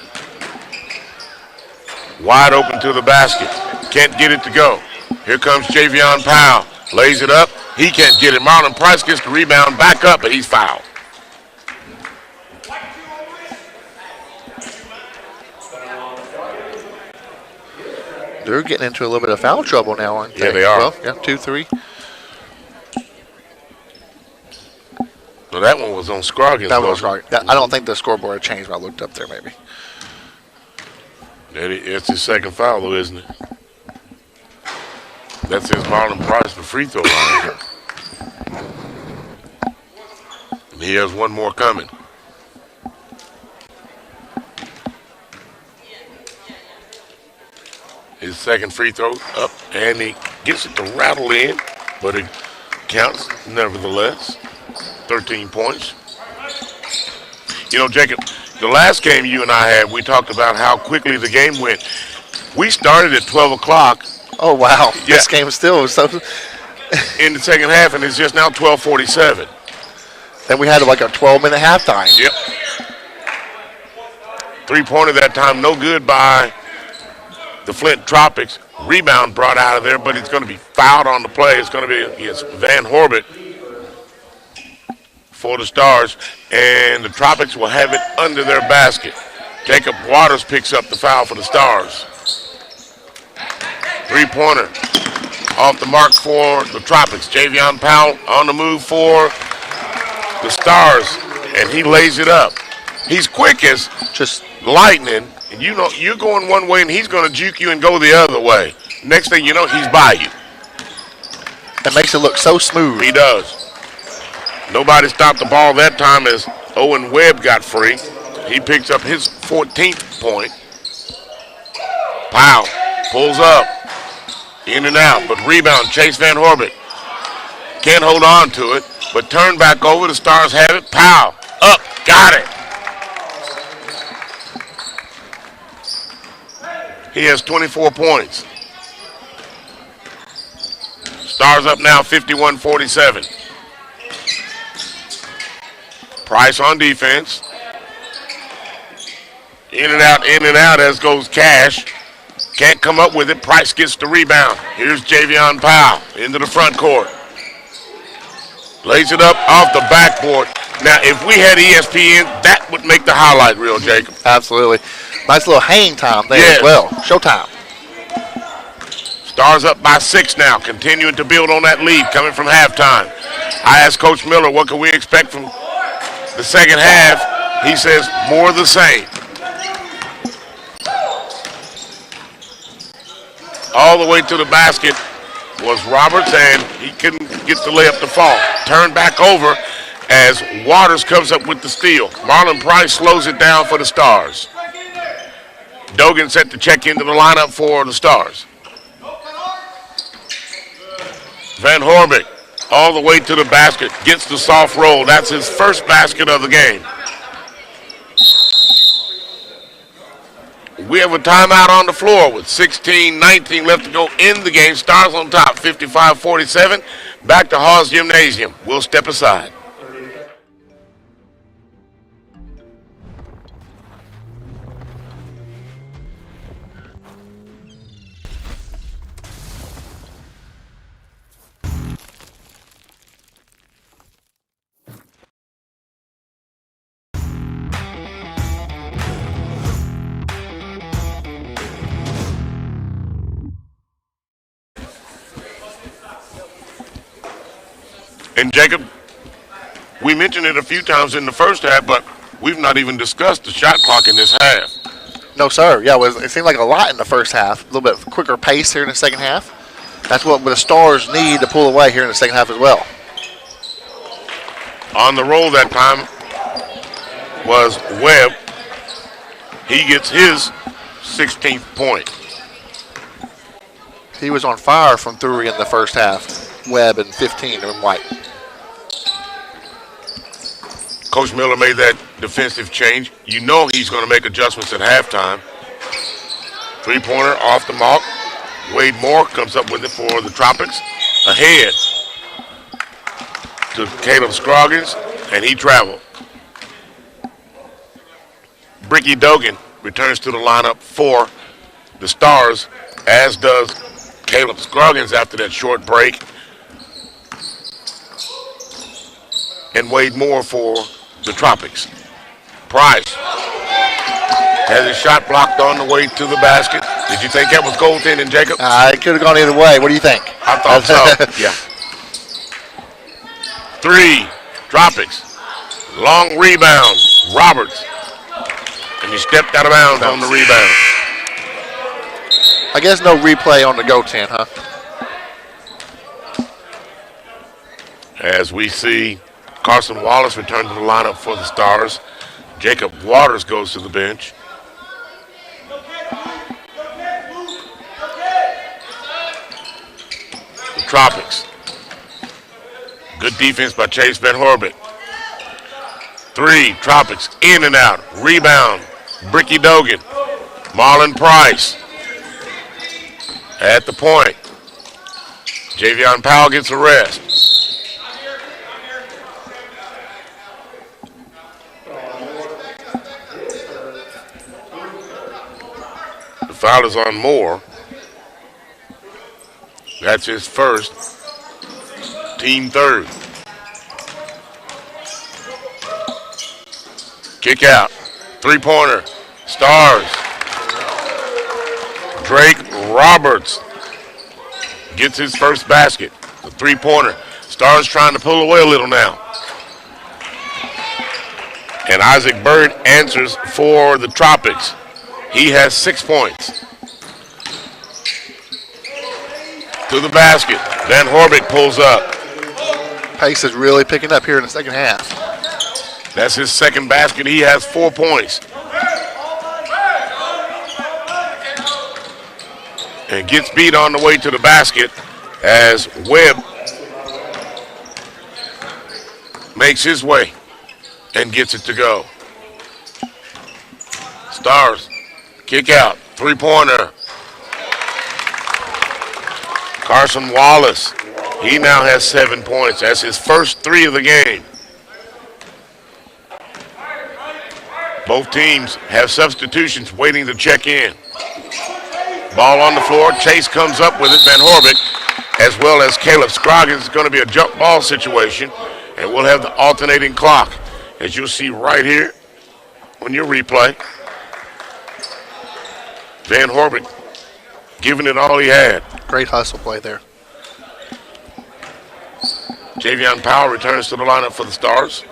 Wide open to the basket. Can't get it to go. Here comes Javion Powell. Lays it up. He can't get it. Marlon Price gets the rebound back up, but he's fouled. They're getting into a little bit of foul trouble now, aren't they? Yeah, they are. Well, yeah, 2, 3. No, that one was on Scroggins. That was right. I don't think the scoreboard changed when I looked up there, maybe. It's his second foul, though, isn't it? That's his Marlon Price for free throw line. And he has one more coming. His second free throw up, and he gets it to rattle in, but it counts nevertheless. 13 points. You know, Jacob, the last game you and I had, we talked about how quickly the game went. We started at 12 o'clock. Oh, wow. Yeah. This game is still so. In the second half, and it's just now 12:47. Then we had like a 12-minute halftime. Yep. 3-pointer that time, no good by the Flint Tropics. Rebound brought out of there, but it's going to be fouled on the play. It's going to be Van Horbeck for the Stars, and the Tropics will have it under their basket. Jacob Waters picks up the foul for the Stars. 3-pointer off the mark for the Tropics. Javion Powell on the move for the Stars, and he lays it up. He's quick as just lightning, and you know you're going one way, and he's going to juke you and go the other way. Next thing you know, he's by you. That makes it look so smooth. He does. Nobody stopped the ball that time as Owen Webb got free. He picks up his 14th point. Powell pulls up. In and out, but rebound, Chase Van Horbeck. Can't hold on to it, but turn back over. The Stars have it. Powell, up, got it. He has 24 points. Stars up now 51-47. Price on defense. In and out as goes Cash. Can't come up with it. Price gets the rebound. Here's Javion Powell into the front court. Lays it up off the backboard. Now, if we had ESPN, that would make the highlight reel, Jacob. Absolutely. Nice little hang time there as well. Showtime. Stars up by 6 now, continuing to build on that lead coming from halftime. I asked Coach Miller, what can we expect from the second half? He says, more of the same. all the way to the basket was Roberts, and he couldn't get the layup to fall. Turned back over as Waters comes up with the steal. Marlon Price slows it down for the Stars. Dogan set to check into the lineup for the Stars. Van Horbeck all the way to the basket, gets the soft roll. That's his first basket of the game. We have a timeout on the floor with 16:19 left to go in the game. Stars on top, 55-47. Back to Haws Gymnasium. We'll step aside. And Jacob, we mentioned it a few times in the first half, but we've not even discussed the shot clock in this half. No, sir. Yeah, it seemed like a lot in the first half. A little bit quicker pace here in the second half. That's what the Stars need to pull away here in the second half as well. On the roll that time was Webb. He gets his 16th point. He was on fire from three in the first half. Webb and 15 in white. Coach Miller made that defensive change. You know he's going to make adjustments at halftime. Three-pointer off the mark. Wade Moore comes up with it for the Tropics. Ahead to Caleb Scroggins, and he traveled. Bricky Dogan returns to the lineup for the Stars, as does Caleb Scroggins after that short break. And Wade Moore for the Tropics. Price has his shot blocked on the way to the basket. Did you think that was goaltending, Jacob? It could have gone either way. What do you think? I thought so, yeah. Three, Tropics. Long rebound, Roberts. And he stepped out of bounds on the rebound. I guess no replay on the goaltend, huh? As we see Carson Wallace return to the lineup for the Stars. Jacob Waters goes to the bench. The Tropics. Good defense by Chase Van Horbeck. Three, Tropics, in and out. Rebound, Bricky Dogan. Marlon Price at the point. Javion Powell gets a rest. The foul is on Moore. That's his first. Team third. Kick out. Three-pointer. Stars. Drake Roberts gets his first basket. The three-pointer. Stars trying to pull away a little now. And Isaac Bird answers for the Tropics. He has 6 points. To the basket. Van Horbeck pulls up. Pace is really picking up here in the second half. That's his second basket. He has 4 points. And gets beat on the way to the basket as Webb makes his way and gets it to go. Stars, kick out, three-pointer. Carson Wallace, he now has 7 points. That's his first 3 of the game. Both teams have substitutions waiting to check in. Ball on the floor. Chase comes up with it. Van Horbeck, as well as Caleb Scroggins. It's going to be a jump ball situation, and we'll have the alternating clock, as you'll see right here on your replay. Van Horbeck giving it all he had. Great hustle play there. Javion Powell returns to the lineup for the Stars.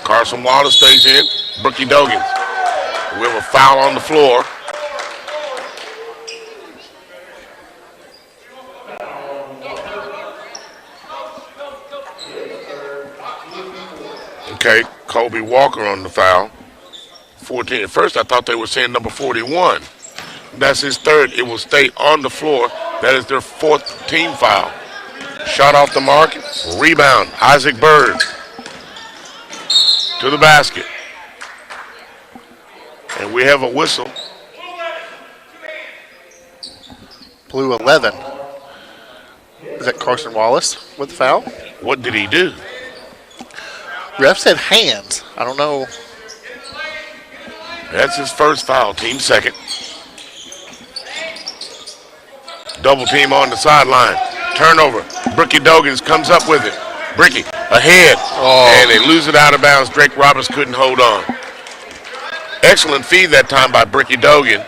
Carson Wallace stays in. Brookie Dogan. We have a foul on the floor. Okay, Kobe Walker on the foul. 14. At first, I thought they were saying number 41. That's his third. It will stay on the floor. That is their fourth team foul. Shot off the mark. Rebound. Isaac Bird to the basket. And we have a whistle. Blue 11. Is that Carson Wallace with the foul? What did he do? Ref said hands. I don't know. That's his first foul. Team second. Double team on the sideline. Turnover. Bricky Dogans comes up with it. Bricky ahead. And they lose it out of bounds. Drake Roberts couldn't hold on. Excellent feed that time by Bricky Dogan.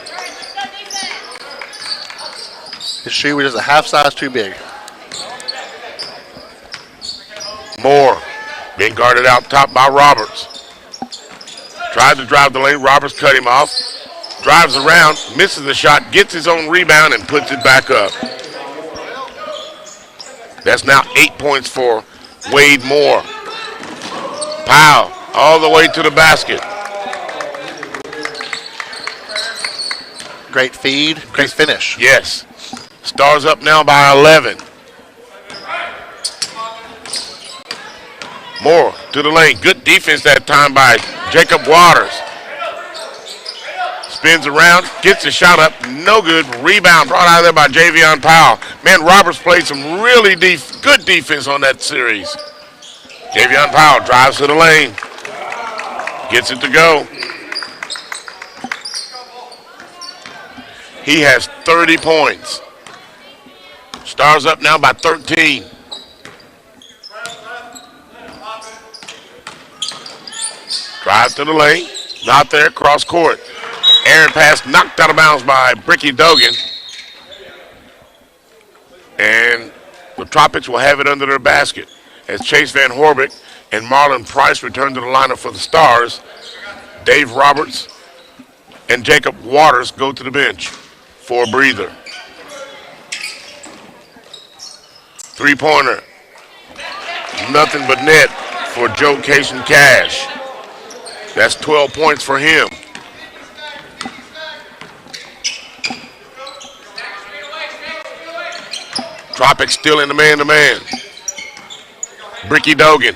His shoe was just a half size too big. Moore being guarded out top by Roberts. Tried to drive the lane. Roberts cut him off. Drives around, misses the shot, gets his own rebound, and puts it back up. That's now 8 points for Wade Moore. Powell all the way to the basket. Great feed, great finish. Yes. Stars up now by 11. Moore to the lane. Good defense that time by Jacob Waters. Spins around, gets the shot up, no good. Rebound brought out of there by Javion Powell. Man, Roberts played some really good defense on that series. Javion Powell drives to the lane. Gets it to go. He has 30 points. Stars up now by 13. Drives to the lane. Not there, cross court. Aaron pass knocked out of bounds by Bricky Dogan. And the Tropics will have it under their basket as Chase Van Horbeck and Marlon Price return to the lineup for the Stars. Dave Roberts and Jacob Waters go to the bench for a breather. Three-pointer. Nothing but net for Joe Cation Cash. That's 12 points for him. Tropics still in the man-to-man. Bricky Dogan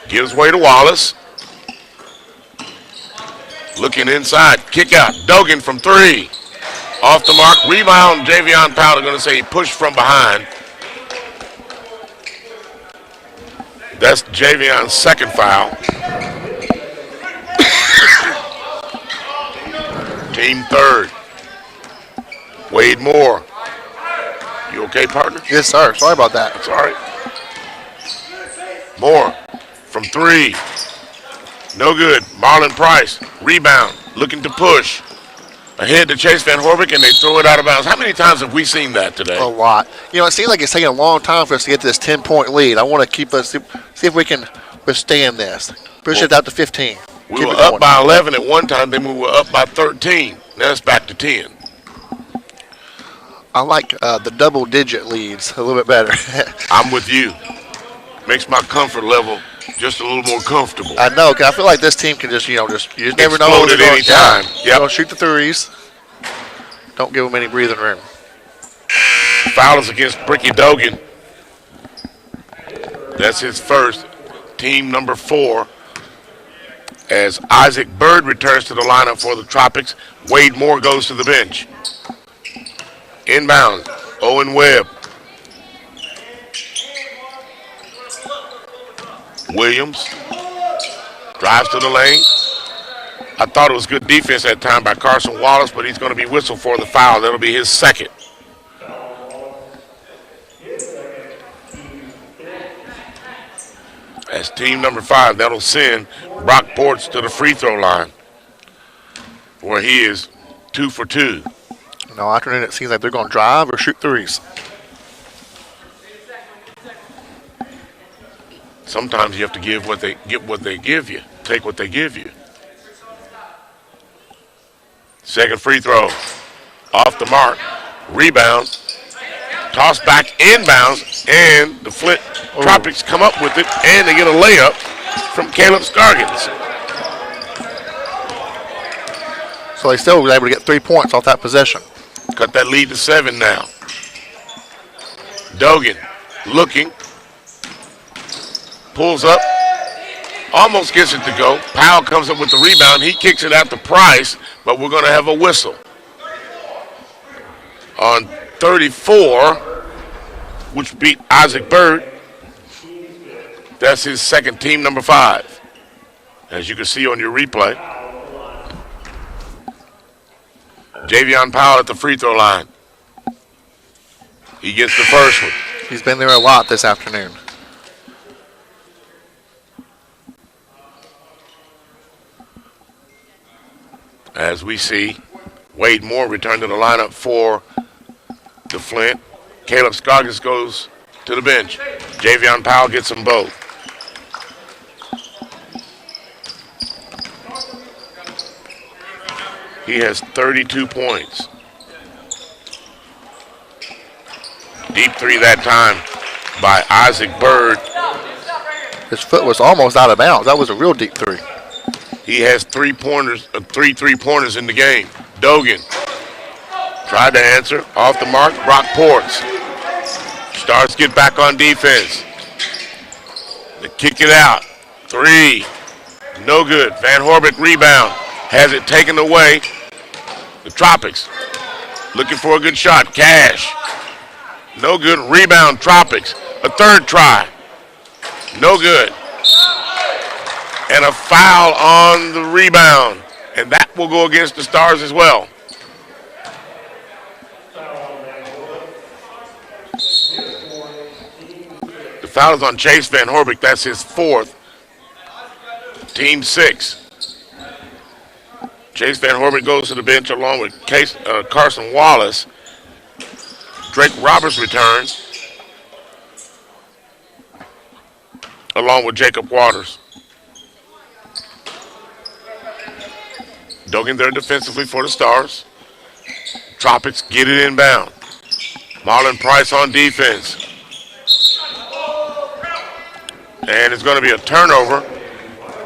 gives way to Wallace. Looking inside, kick out. Dogan from three. Off the mark, rebound. Javion Powell, going to say he pushed from behind. That's Javion's second foul. Team third. Wade Moore. You okay, partner? Yes, sir. Sorry about that. That's all right. Moore from three. No good. Marlon Price. Rebound. Looking to push. Ahead to Chase Van Horbeck, and they throw it out of bounds. How many times have we seen that today? A lot. You know, it seems like it's taking a long time for us to get to this 10-point lead. I want to keep us, see if we can withstand this. Push it out to 15. We were up by 11 at one time, then we were up by 13. Now it's back to 10. I like the double-digit leads a little bit better. I'm with you. Makes my comfort level just a little more comfortable. I know, because I feel like this team can just, you just never know. Explode at any time. Yep. Don't shoot the threes. Don't give them any breathing room. Foul is against Bricky Dogan. That's his first. Team number 4. As Isaac Bird returns to the lineup for the Tropics, Wade Moore goes to the bench. Inbound, Owen Webb. Williams drives to the lane. I thought it was good defense that time by Carson Wallace, but he's going to be whistled for the foul. That'll be his second. As team number 5, that'll send Brock Ports to the free throw line, where he is 2 for 2. No, afternoon it seems like they're going to drive or shoot threes. Sometimes you have to give what they give you. Take what they give you. Second free throw. Off the mark. Rebound. Toss back inbounds. And the Flint Tropics come up with it. And they get a layup. from Caleb Scargins. So they still were able to get 3 points off that possession. Cut that lead to 7 now. Dogan looking. Pulls up. Almost gets it to go. Powell comes up with the rebound. He kicks it out to Price, but we're going to have a whistle. On 34, which beat Isaac Bird. That's his second team, number 5. As you can see on your replay. Javion Powell at the free throw line. He gets the first one. He's been there a lot this afternoon. As we see, Wade Moore returned to the lineup for the Flint. Caleb Scoggins goes to the bench. Javion Powell gets them both. He has 32 points. Deep three that time by Isaac Bird. His foot was almost out of bounds. That was a real deep three. He has 3 pointers, 3 3-pointers in the game. Dogan tried to answer. Off the mark, Brock Ports. Stars get back on defense. They kick it out. 3. No good. Van Horbeck rebound. Has it taken away. The Tropics looking for a good shot. Cash. No good. Rebound, Tropics. A third try. No good. And a foul on the rebound. And that will go against the Stars as well. The foul is on Chase Van Horbeck. That's his 4th. Team 6. Chase Van Horbeck goes to the bench along with Carson Wallace. Drake Roberts returns along with Jacob Waters. Dogan there defensively for the Stars. Tropics get it inbound. Marlon Price on defense. And it's going to be a turnover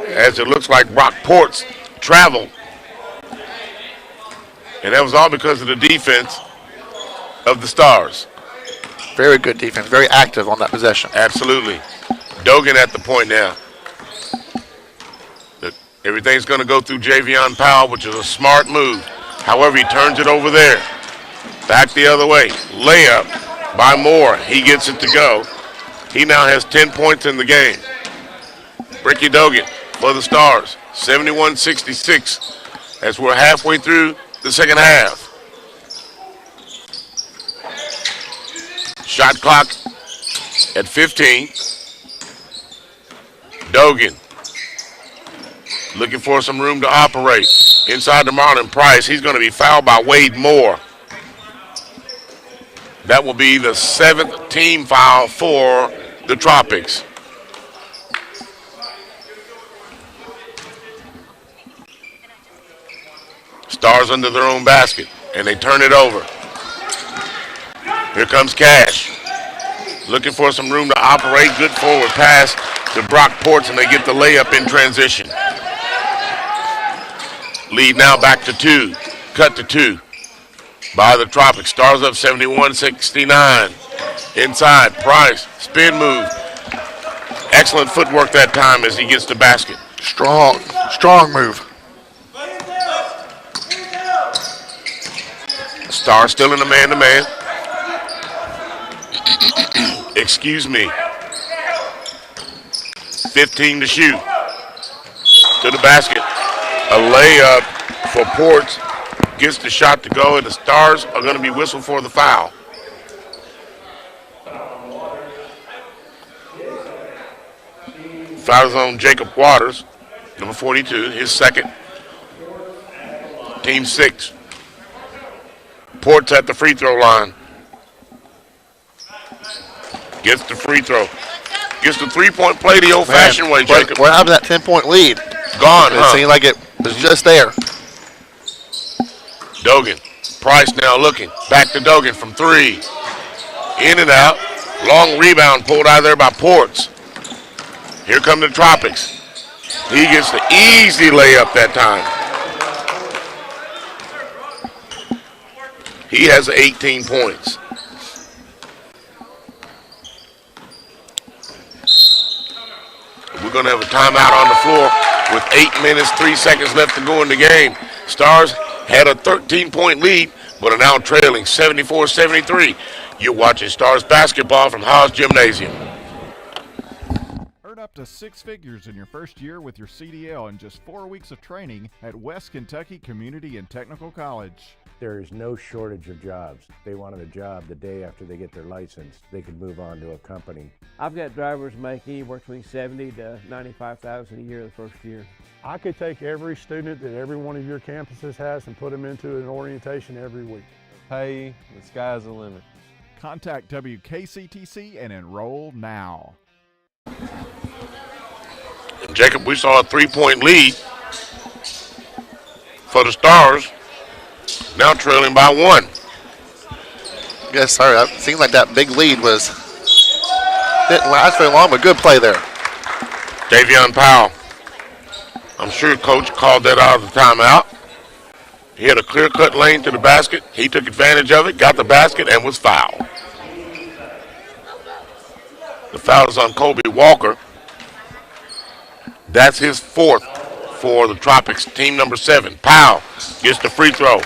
as it looks like Brock Ports traveled. And that was all because of the defense of the Stars. Very good defense. Very active on that possession. Absolutely. Dogan at the point now. Everything's going to go through Javion Powell, which is a smart move. However, he turns it over there. Back the other way. Layup by Moore. He gets it to go. He now has 10 points in the game. Ricky Dogan for the Stars. 71-66 as we're halfway through the second half. Shot clock at 15. Dogan looking for some room to operate. Inside to Marlon Price. He's going to be fouled by Wade Moore. That will be the 7th team foul for the Tropics. Stars under their own basket, and they turn it over. Here comes Cash. Looking for some room to operate. Good forward pass to Brock Ports, and they get the layup in transition. Lead now back to 2. Cut to 2 by the Tropics. Stars up 71-69. Inside, Price, spin move. Excellent footwork that time as he gets the basket. Strong move. Stars still in the man-to-man. Excuse me. 15 to shoot. To the basket. A layup for Ports. Gets the shot to go, and the Stars are going to be whistled for the foul. Foul is on Jacob Waters, number 42, his second. Team 6. Ports at the free throw line. Gets the free throw. Gets the three-point play the old-fashioned way, Jacob. We're having that 10-point lead. Gone, It seemed like it was just there. Dogan. Price now looking. Back to Dogan from 3. In and out. Long rebound pulled out of there by Ports. Here come the Tropics. He gets the easy layup that time. He has 18 points. We're going to have a timeout on the floor with 8 minutes, 3 seconds left to go in the game. Stars had a 13-point lead, but are now trailing 74-73. You're watching Stars basketball from Haws Gymnasium. Earn up to 6 figures in your first year with your CDL in just 4 weeks of training at West Kentucky Community and Technical College. There is no shortage of jobs. They wanted a job the day after they get their license. They could move on to a company. I've got drivers making anywhere between $70,000 to $95,000 a year the first year. I could take every student that every one of your campuses has and put them into an orientation every week. Pay, the sky's the limit. Contact WKCTC and enroll now. And Jacob, we saw a 3-point lead for the Stars, now trailing by 1. Yes, sorry, it seemed like that big lead didn't last very long, but good play there. Davion Powell. I'm sure Coach called that out of the timeout. He had a clear-cut lane to the basket. He took advantage of it, got the basket, and was fouled. The foul is on Kobe Walker. That's his 4th for the Tropics, team number 7. Powell gets the free throw.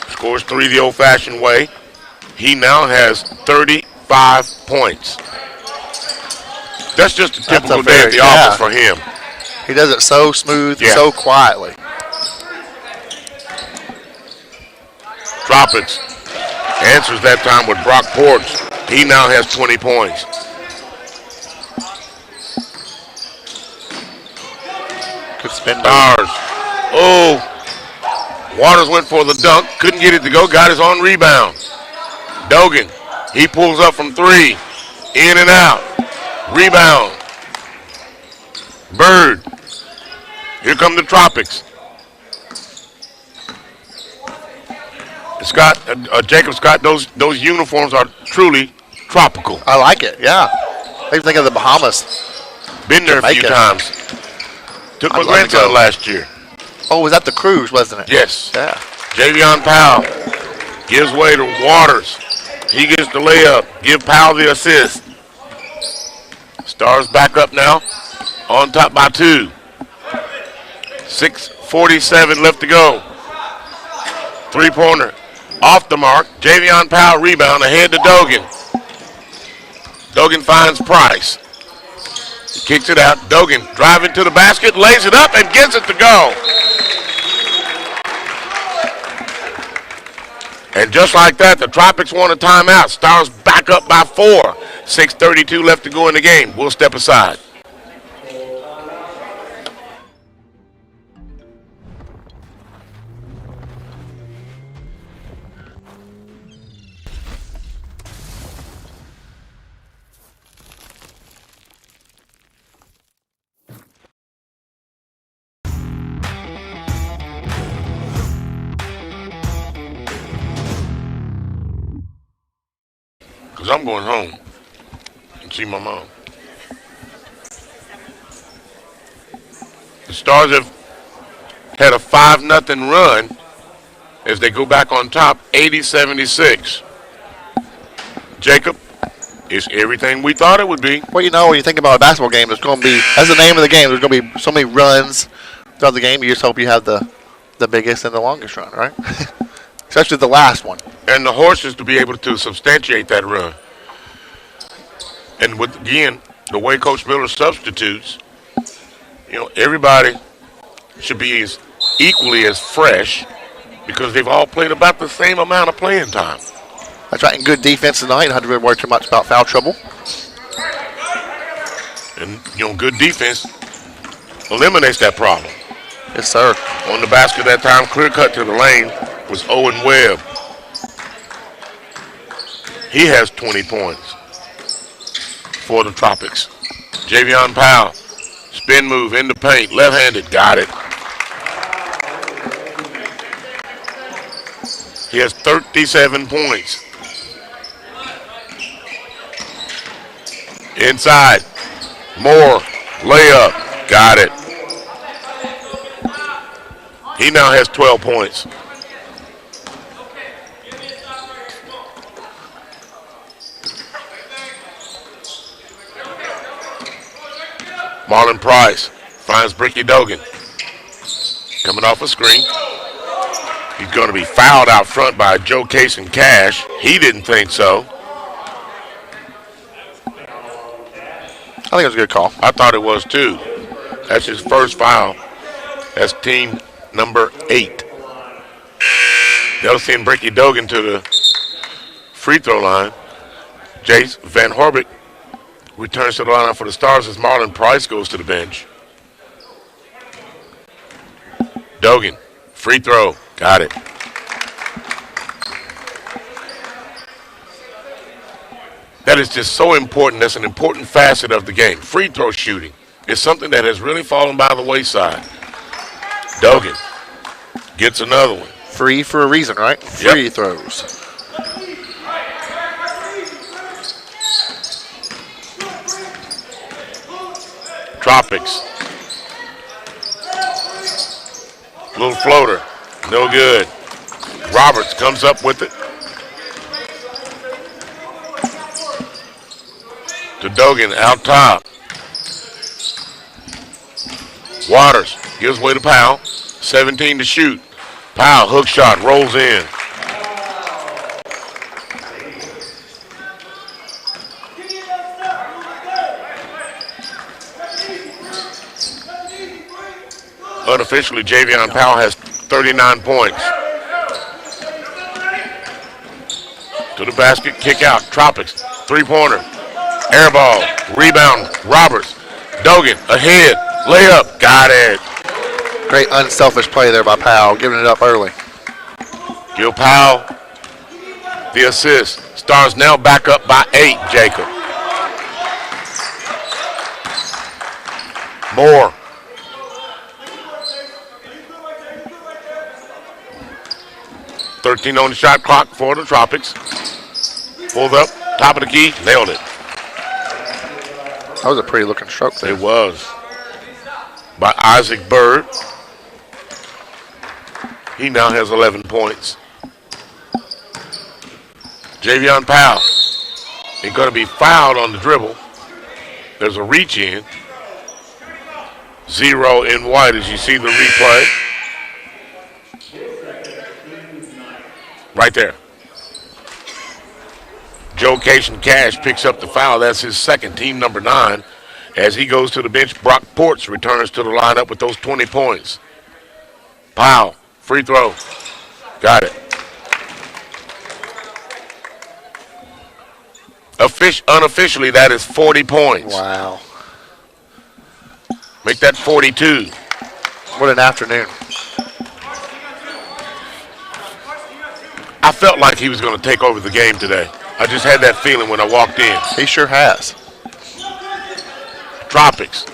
Scores 3 the old-fashioned way. He now has 35 points. That's just a typical day at the office for him. He does it so smooth, so quietly. Tropics answers that time with Brock Ports. He now has 20 points. Good spin. Stars. Oh, Waters went for the dunk. Couldn't get it to go. Got his own rebound. Dogan. He pulls up from 3. In and out. Rebound. Bird. Here come the Tropics. Scott, Jacob Scott, those uniforms are truly tropical. I like it, yeah. I even think of the Bahamas. Been there a few times. Took my grandson last year. Oh, was that the cruise, wasn't it? Yes. Yeah. Javion Powell gives way to Waters. He gets the layup. Give Powell the assist. Stars back up now. On top by 2. 6:47 left to go. 3-pointer. Off the mark. Javion Powell rebound ahead to Dogan. Dogan finds Price. He kicks it out. Dogan driving to the basket, lays it up, and gets it to go. And just like that, the Tropics want a timeout. Stars back up by 4. 6:32 left to go in the game. We'll step aside. Because I'm going home and see my mom. The Stars have had a 5-0 run as they go back on top, 80-76. Jacob, it's everything we thought it would be. Well, you know, when you think about a basketball game, there's going to be, as the name of the game, there's going to be so many runs throughout the game. You just hope you have the biggest and the longest run, right? Especially the last one. And the horses to be able to substantiate that run. And with, again, the way Coach Miller substitutes, you know, everybody should be as equally as fresh because they've all played about the same amount of playing time. That's right, and good defense tonight. Don't have to really worry too much about foul trouble. And, you know, good defense eliminates that problem. Yes, sir. On the basket that time, clear cut to the lane was Owen Webb. He has 20 points for the Tropics. Javion Powell, spin move in the paint, left-handed, got it. He has 37 points. Inside, Moore, layup, Got it. He now has 12 points. Marlon Price finds Bricky Dogan. Coming off a screen. He's going to be fouled out front by Joe Case and Cash. He didn't think so. I think it was a good call. I thought it was too. That's his first foul. That's team number 8. They'll send Bricky Dogan to the free throw line. Jace Van Horbeck returns to the lineup for the Stars as Marlon Price goes to the bench. Dogan, free throw, got it. That is just so important. That's an important facet of the game. Free throw shooting is something that has really fallen by the wayside. Dogan gets another one. Free for a reason, right? Free throws. Tropics. Little floater. No good. Roberts comes up with it. To Dogan out top. Waters gives way to Powell. 17 to shoot. Powell, hook shot, rolls in. Unofficially, Javion Powell has 39 points. To the basket, kick out. Tropics, three-pointer. Air ball, rebound, Roberts. Dogan, ahead, layup, got it. Great unselfish play there by Powell, giving it up early. Gil Powell, the assist. Stars now back up by 8, Jacob. Moore. .13 on the shot clock for the Tropics. Pulled up, top of the key, nailed it. That was a pretty looking stroke there. It was. By Isaac Bird. He now has 11 points. Javion Powell is going to be fouled on the dribble. There's a reach in. 0 in white as you see the replay. Right there. Joe Cation Cash picks up the foul. That's his second, team number 9. As he goes to the bench, Brock Ports returns to the lineup with those 20 points. Powell, free throw. Got it. Unofficially, that is 40 points. Wow. Make that 42. What an afternoon. I felt like he was going to take over the game today. I just had that feeling when I walked in. He sure has. Tropics.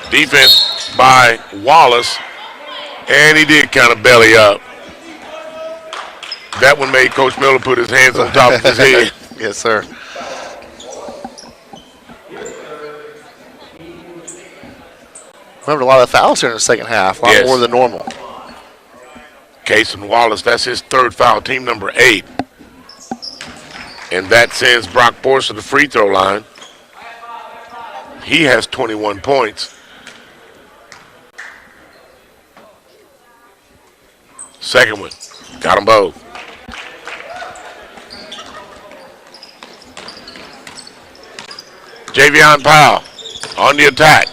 Defense by Wallace. And he did kind of belly up. That one made Coach Miller put his hands on top of his head. Yes, sir. Remember a lot of fouls here in the second half. A lot more than normal. Case and Wallace, that's his third foul, team number 8. And that sends Brock Ports to the free throw line. He has 21 points. Second one, got them both. Javion Powell on the attack.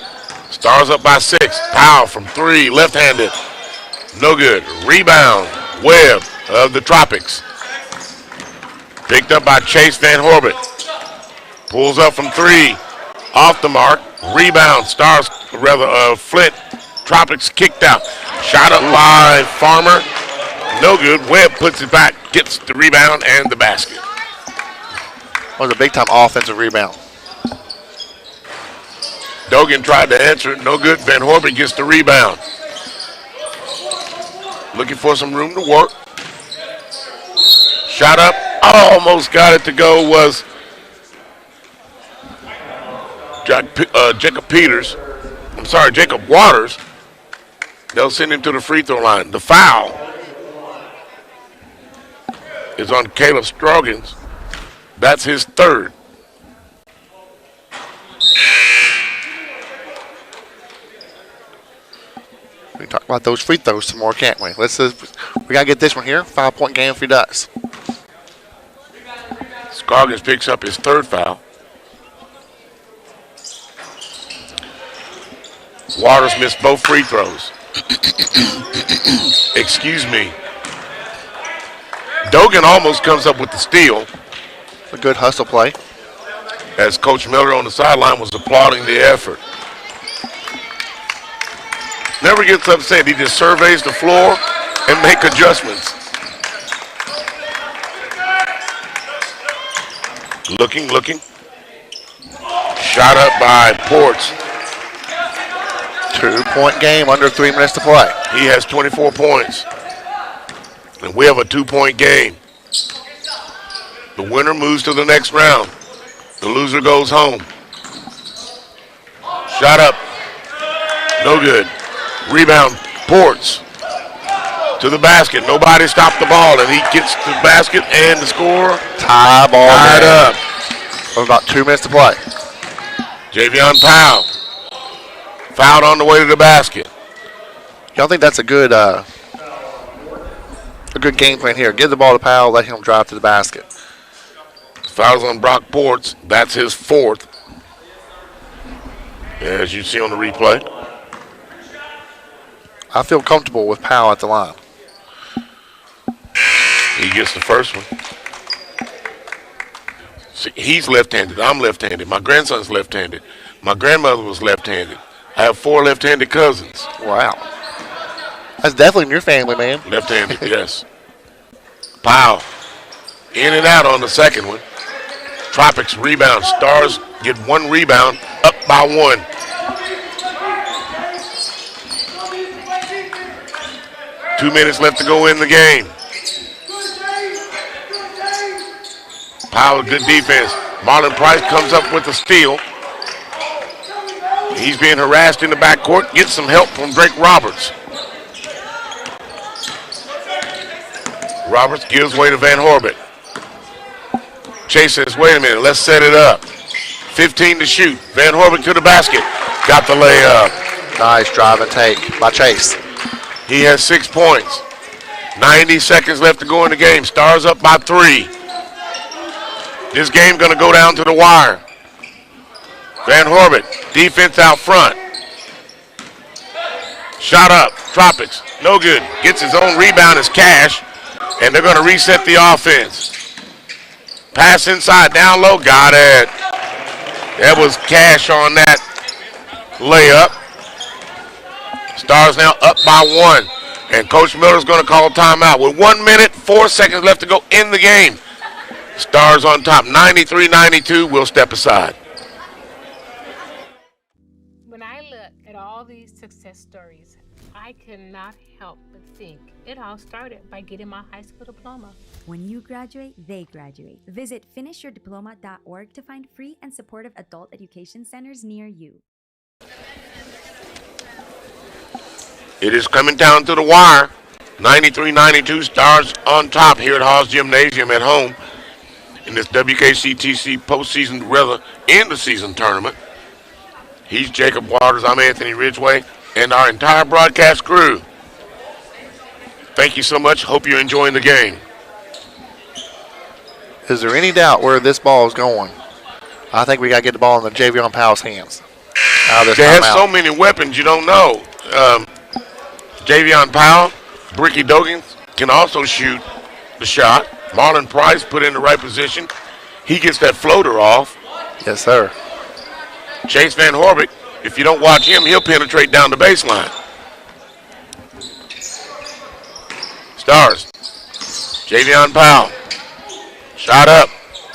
Stars up by 6. Powell from 3, left-handed. No good. Rebound. Webb of the Tropics. Picked up by Chase Van Horbeck. Pulls up from 3. Off the mark. Rebound. Stars, Flint. Tropics kicked out. Shot up by Farmer. No good. Webb puts it back. Gets the rebound and the basket. That was a big-time offensive rebound. Dogan tried to answer it. No good. Van Horbeck gets the rebound. Looking for some room to work. Shot up. Almost got it to go was Jacob Peters. Jacob Waters. They'll send him to the free throw line. The foul is on Caleb Stroggins. That's his third. We can talk about those free throws some more, can't we? We gotta get this one here. 5-point game if he does. Scoggins picks up his third foul. Waters missed both free throws. Excuse me. Dogan almost comes up with the steal. A good hustle play. As Coach Miller on the sideline was applauding the effort. Never gets upset. He just surveys the floor and make adjustments. Looking. Shot up by Ports. 2-point game, under 3 minutes to play. He has 24 points. And we have a 2-point game. The winner moves to the next round. The loser goes home. Shot up. No good. Rebound, Ports. To the basket. Nobody stopped the ball, and he gets the basket and the score. Tied up. With about 2 minutes to play. Javion Powell. Fouled on the way to the basket. Y'all think that's a good game plan here? Give the ball to Powell, let him drive to the basket. Fouls on Brock Ports. That's his fourth. As you see on the replay. I feel comfortable with Powell at the line. He gets the first one. See, he's left-handed. I'm left-handed. My grandson's left-handed. My grandmother was left-handed. I have 4 left-handed cousins. Wow. That's definitely in your family, man. Left-handed, yes. Powell. In and out on the second one. Tropics rebound. Stars get 1 rebound, up by 1. Two minutes left to go in the game. Powell, good defense. Marlon Price comes up with a steal. He's being harassed in the backcourt. Gets some help from Drake Roberts. Roberts gives way to Van Horbit. Chase says, wait a minute, let's set it up. 15 to shoot. Van Horbit to the basket. Got the layup. Nice drive and take by Chase. He has 6 points. 90 seconds left to go in the game. Stars up by 3. This game going to go down to the wire. Van Horbit, defense out front. Shot up, Tropics, no good. Gets his own rebound as Cash, and they're going to reset the offense. Pass inside, down low, got it. That was Cash on that layup. Stars now up by 1, and Coach Miller's going to call timeout with 1 minute, 4 seconds left to go in the game. Stars on top, 93-92, will step aside. When I look at all these success stories, I cannot help but think it all started by getting my high school diploma. When you graduate, they graduate. Visit finishyourdiploma.org to find free and supportive adult education centers near you. It is coming down to the wire. 93-92, Stars on top here at Haws Gymnasium at home in this WKCTC postseason, rather end of season tournament. He's Jacob Waters, I'm Anthony Ridgway, and our entire broadcast crew. Thank you so much. Hope you're enjoying the game. Is there any doubt where this ball is going? I think we got to get the ball in the Javion Powell's hands. They have so many weapons you don't know. Javion Powell, Bricky Dogan can also shoot the shot. Marlon Price put in the right position. He gets that floater off. Yes, sir. Chase Van Horbit, if you don't watch him, he'll penetrate down the baseline. Stars. Javion Powell. Shot up.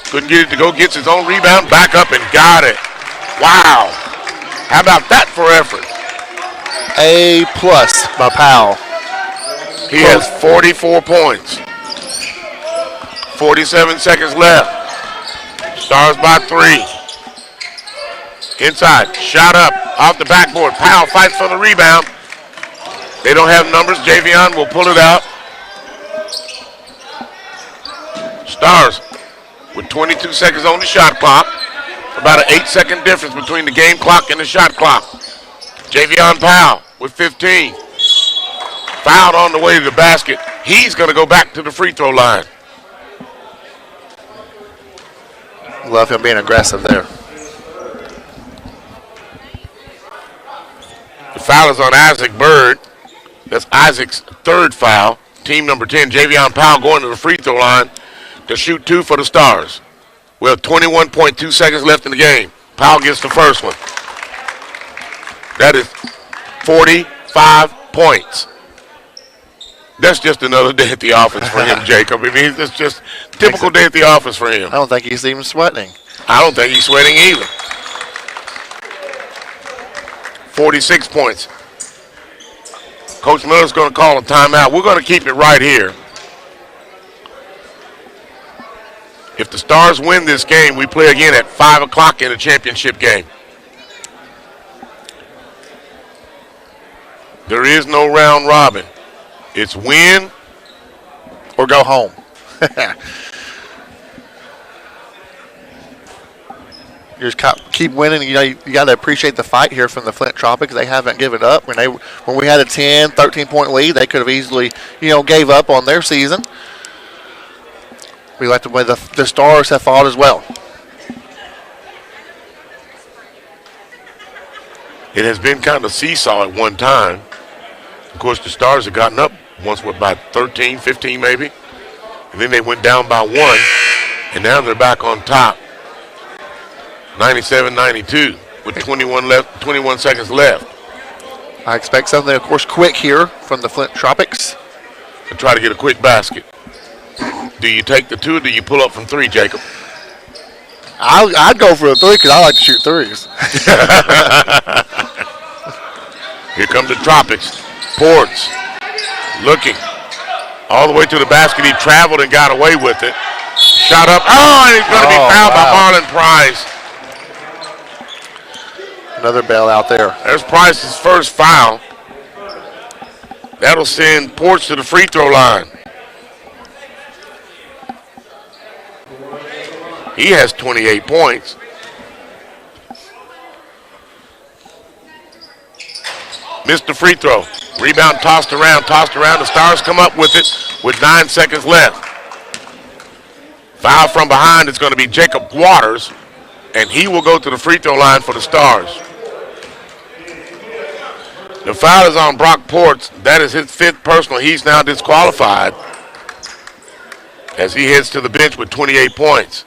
Couldn't get it to go. Gets his own rebound. Back up and got it. Wow. How about that for effort? A+ by Powell. He has 44 points. 47 seconds left. Stars by 3. Inside. Shot up. Off the backboard. Powell fights for the rebound. They don't have numbers. Javion will pull it out. Stars with 22 seconds on the shot clock. About an 8-second difference between the game clock and the shot clock. Javion Powell with 15. Fouled on the way to the basket. He's going to go back to the free throw line. Love him being aggressive there. The foul is on Isaac Bird. That's Isaac's third foul. Team number 10, Javion Powell, going to the free throw line to shoot 2 for the Stars. We have 21.2 seconds left in the game. Powell gets the first one. That is 45 points. That's just another day at the office for him, Jacob. I mean, it's just a typical day at the office for him. I don't think he's even sweating. I don't think he's sweating either. 46 points. Coach Miller's going to call a timeout. We're going to keep it right here. If the Stars win this game, we play again at 5 o'clock in a championship game. There is no round robin. It's win or go home. You just keep winning. You know, you got to appreciate the fight here from the Flint Tropics. They haven't given up. When we had a 10, 13-point lead, they could have easily, gave up on their season. We like the way the Stars have fought as well. It has been kind of seesaw at one time. Of course, the Stars have gotten up once by 13, 15 maybe. And then they went down by 1. And now they're back on top. 97-92 with 21 seconds left. I expect something, of course, quick here from the Flint Tropics. To try to get a quick basket. Do you take the 2 or do you pull up from 3, Jacob? I'd go for a 3 because I like to shoot threes. Here come the Tropics. Ports looking all the way to the basket. He traveled and got away with it. Shot up. Oh, and he's going to be fouled by Marlon Price. Another bail out there. There's Price's first foul. That'll send Ports to the free throw line. He has 28 points. Missed the free throw. Rebound tossed around. The Stars come up with it with 9 seconds left. Foul from behind is going to be Jacob Waters, and he will go to the free throw line for the Stars. The foul is on Brock Ports. That is his 5th personal. He's now disqualified as he heads to the bench with 28 points.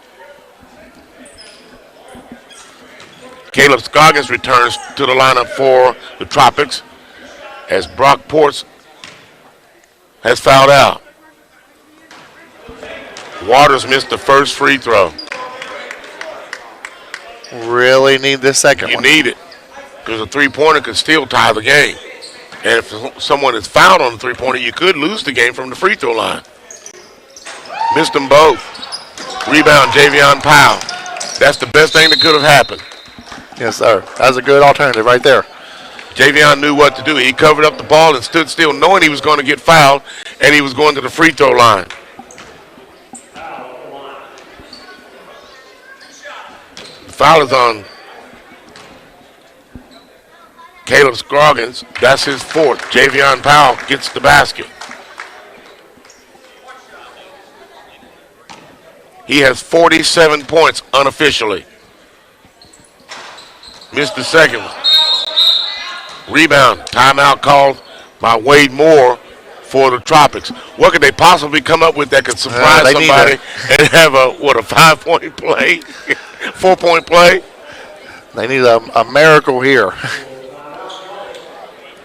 Caleb Scoggins returns to the lineup for the Tropics as Brock Ports has fouled out. Waters missed the first free throw. Really need this second one. one. You need it because a three-pointer could still tie the game. And if someone is fouled on the three-pointer, you could lose the game from the free throw line. Missed them both. Rebound, Javion Powell. That's the best thing that could have happened. Yes, sir. That's a good alternative right there. Javion knew what to do. He covered up the ball and stood still, knowing he was going to get fouled, and he was going to the free throw line. The foul is on Caleb Scroggins. That's his 4th. Javion Powell gets the basket. He has 47 points unofficially. Missed the second one. Rebound. Timeout called by Wade Moore for the Tropics. What could they possibly come up with that could surprise somebody and have a 5-point play? 4-point play? They need a miracle here.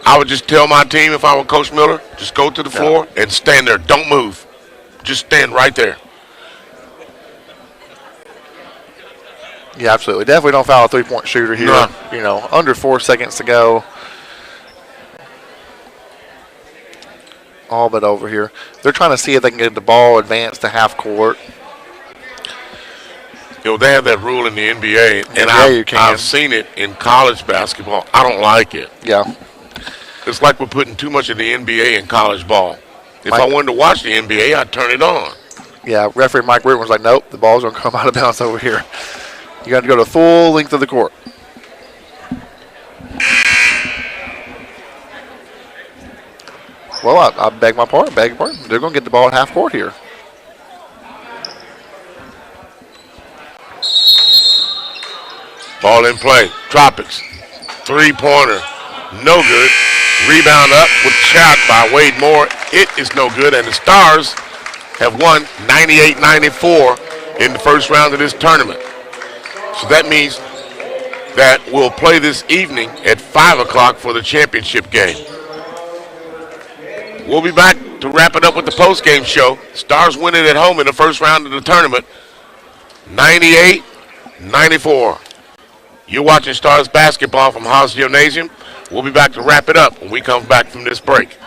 I would just tell my team if I were Coach Miller, just go to the floor and stand there. Don't move. Just stand right there. Yeah, absolutely. Definitely don't foul a three-point shooter here. No. Under 4 seconds to go. All but over here. They're trying to see if they can get the ball advanced to half court. You know, they have that rule in the NBA, and you can. I've seen it in college basketball. I don't like it. Yeah. It's like we're putting too much of the NBA in college ball. If I wanted to watch the NBA, I'd turn it on. Yeah, referee Mike Whitman was like, nope, the ball's going to come out of bounds over here. You got to go the full length of the court. Well, I beg your pardon. They're going to get the ball at half court here. Ball in play. Tropics. Three-pointer. No good. Rebound up with shot by Wade Moore. It is no good, and the Stars have won 98-94 in the first round of this tournament. So that means that we'll play this evening at 5 o'clock for the championship game. We'll be back to wrap it up with the post-game show. Stars win it at home in the first round of the tournament, 98-94. You're watching Stars basketball from Haws Gymnasium. We'll be back to wrap it up when we come back from this break.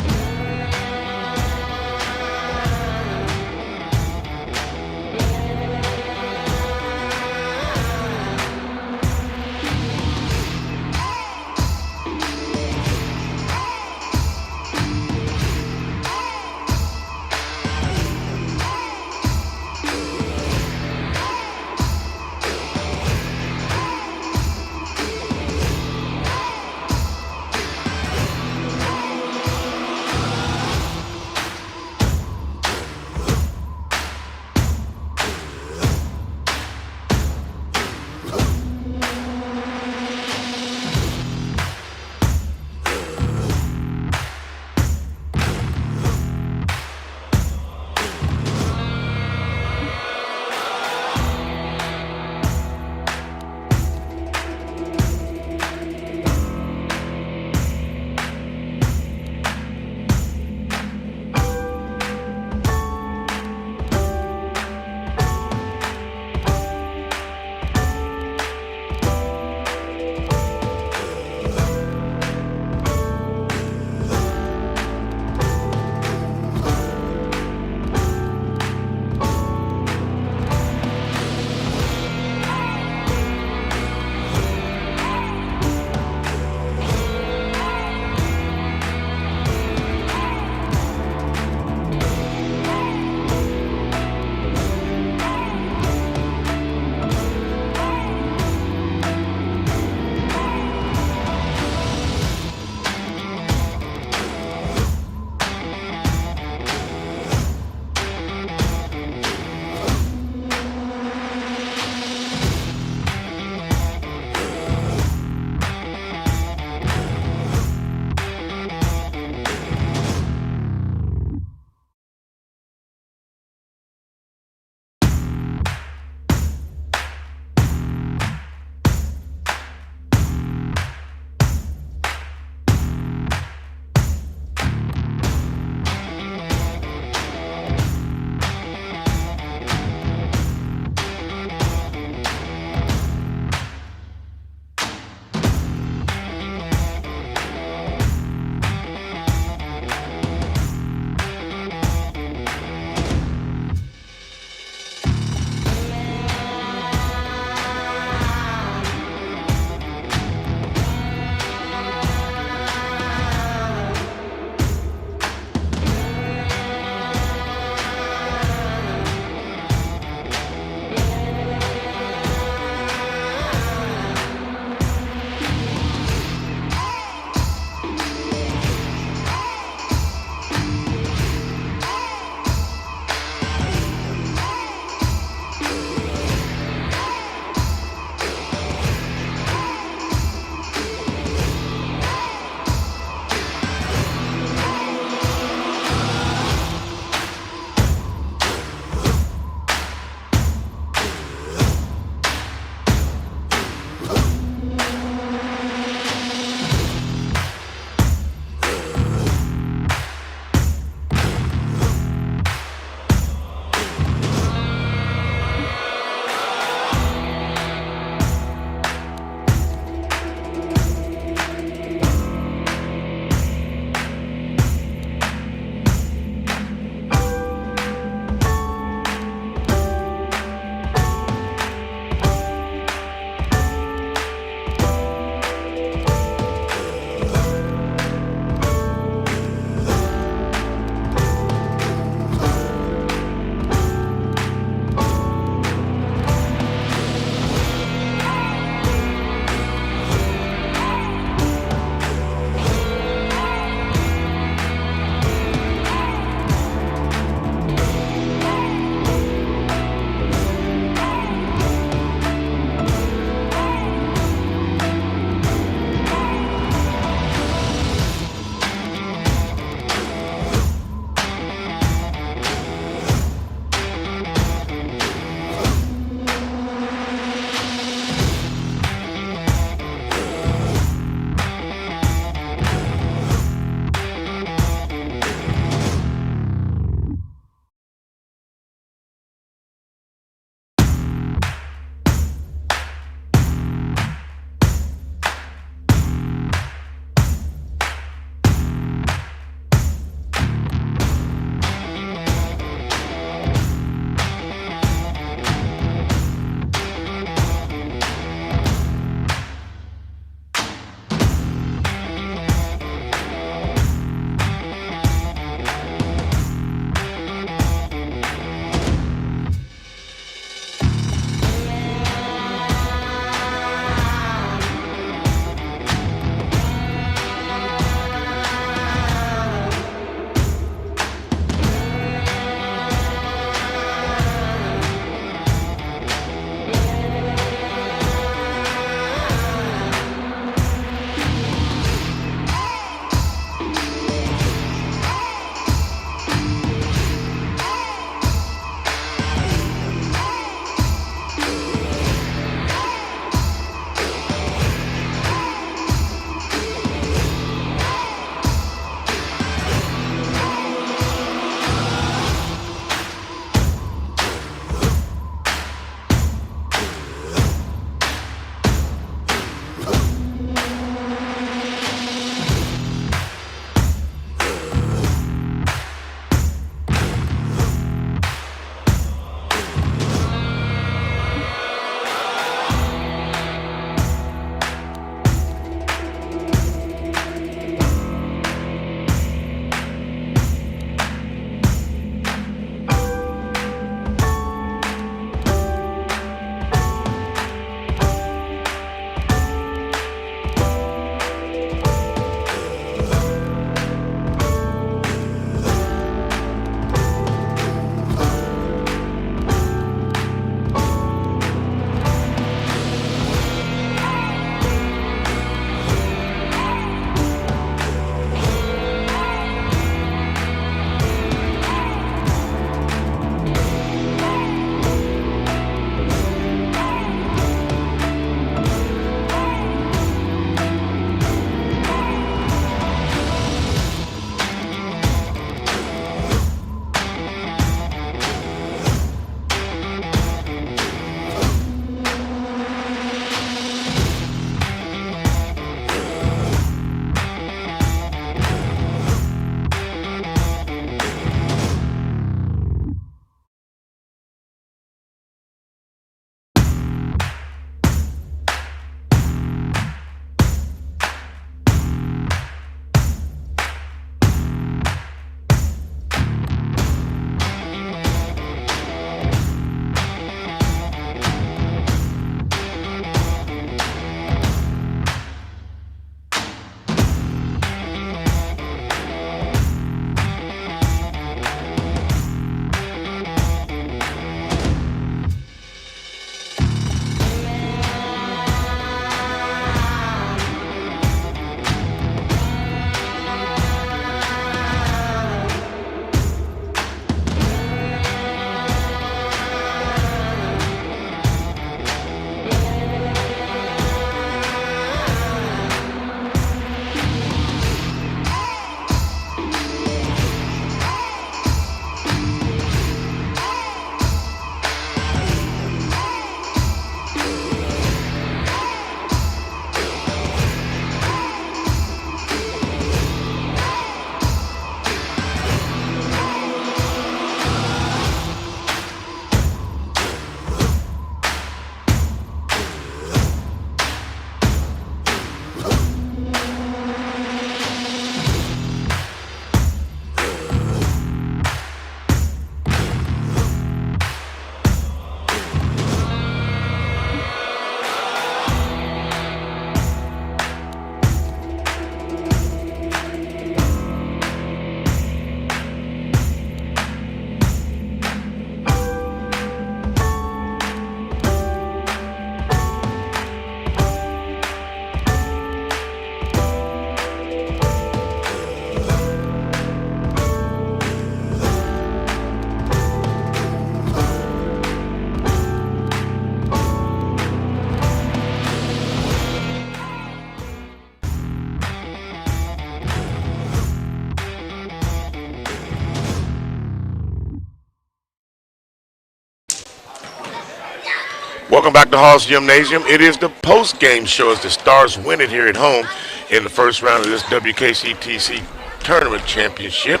Welcome back to Haws Gymnasium. It is the post-game show as the Stars win it here at home in the first round of this WKCTC Tournament Championship.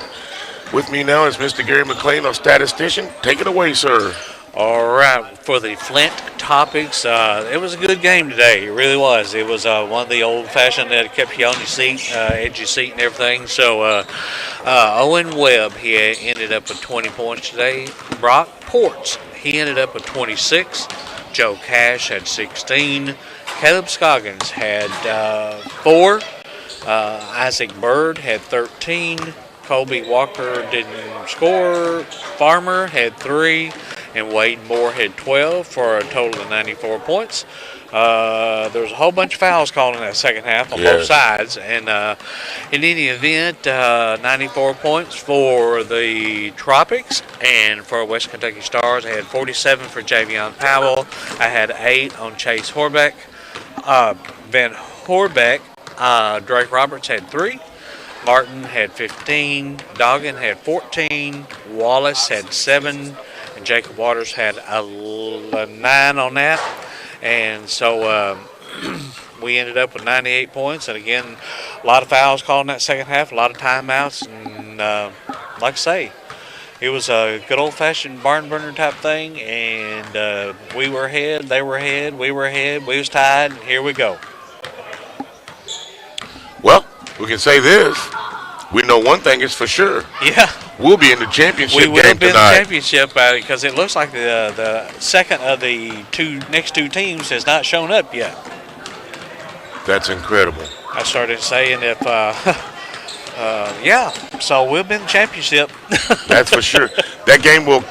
With me now is Mr. Gary McLean, our statistician. Take it away, sir. All right, for the Flint topics, it was a good game today. It really was. It was one of the old-fashioned that kept you on your seat, edge your seat and everything. So Owen Webb, he ended up with 20 points today. Brock Ports, he ended up with 26. Joe Cash had 16. Caleb Scoggins had 4. Isaac Bird had 13. Colby Walker didn't score. Farmer had 3. And Wade Moore had 12 for a total of 94 points. There was a whole bunch of fouls called in that second half on both sides. And in any event, 94 points for the Tropics. And for West Kentucky Stars, I had 47 for Javion Powell. I had 8 on Chase Horbeck. Van Horbeck, Drake Roberts had 3. Martin had 15. Doggin had 14. Wallace had 7. And Jacob Waters had a 9 on that. And so we ended up with 98 points. And again, a lot of fouls called in that second half, a lot of timeouts. And like I say, it was a good old-fashioned barn burner type thing. And we were ahead, they were ahead, we were ahead, we was tied, and here we go. Well, we can say this. We know one thing is for sure. Yeah. We'll be in the championship game tonight. We will be in the championship because it looks like the second of the next two teams has not shown up yet. That's incredible. I started saying if, yeah, so we'll be in the championship. That's for sure. That game will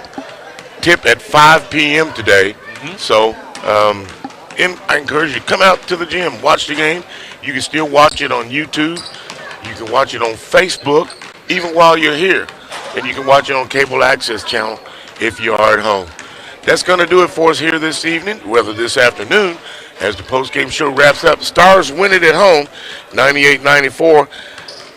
tip at 5 p.m. today. So I encourage you, come out to the gym, watch the game. You can still watch it on YouTube. You can watch it on Facebook, even while you're here. And you can watch it on cable access channel if you are at home. That's going to do it for us here this evening, whether this afternoon, as the post-game show wraps up. Stars win it at home, 98-94.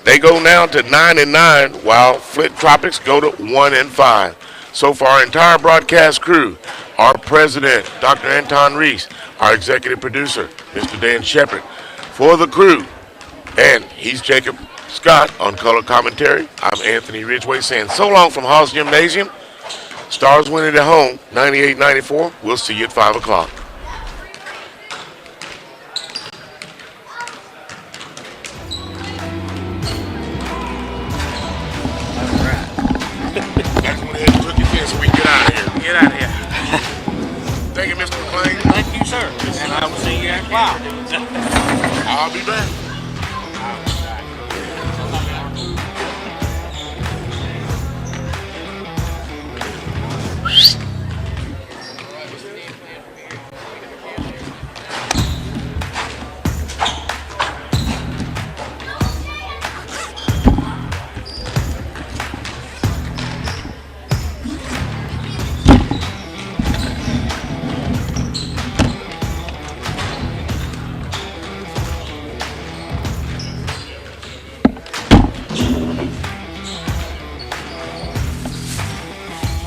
They go now to 9-9, while Flint Tropics go to 1-5. So for our entire broadcast crew, our president, Dr. Anton Reese, our executive producer, Mr. Dan Shepard, for the crew, and he's Jacob Scott on color commentary. I'm Anthony Ridgway saying so long from Haws Gymnasium. Stars win it at home, 98-94. We'll see you at 5 o'clock. That's when it took it in, so we can get out of here. Get out of here. Thank you, Mr. McLean. Thank you, sir. And I will see you at 5. I'll be back.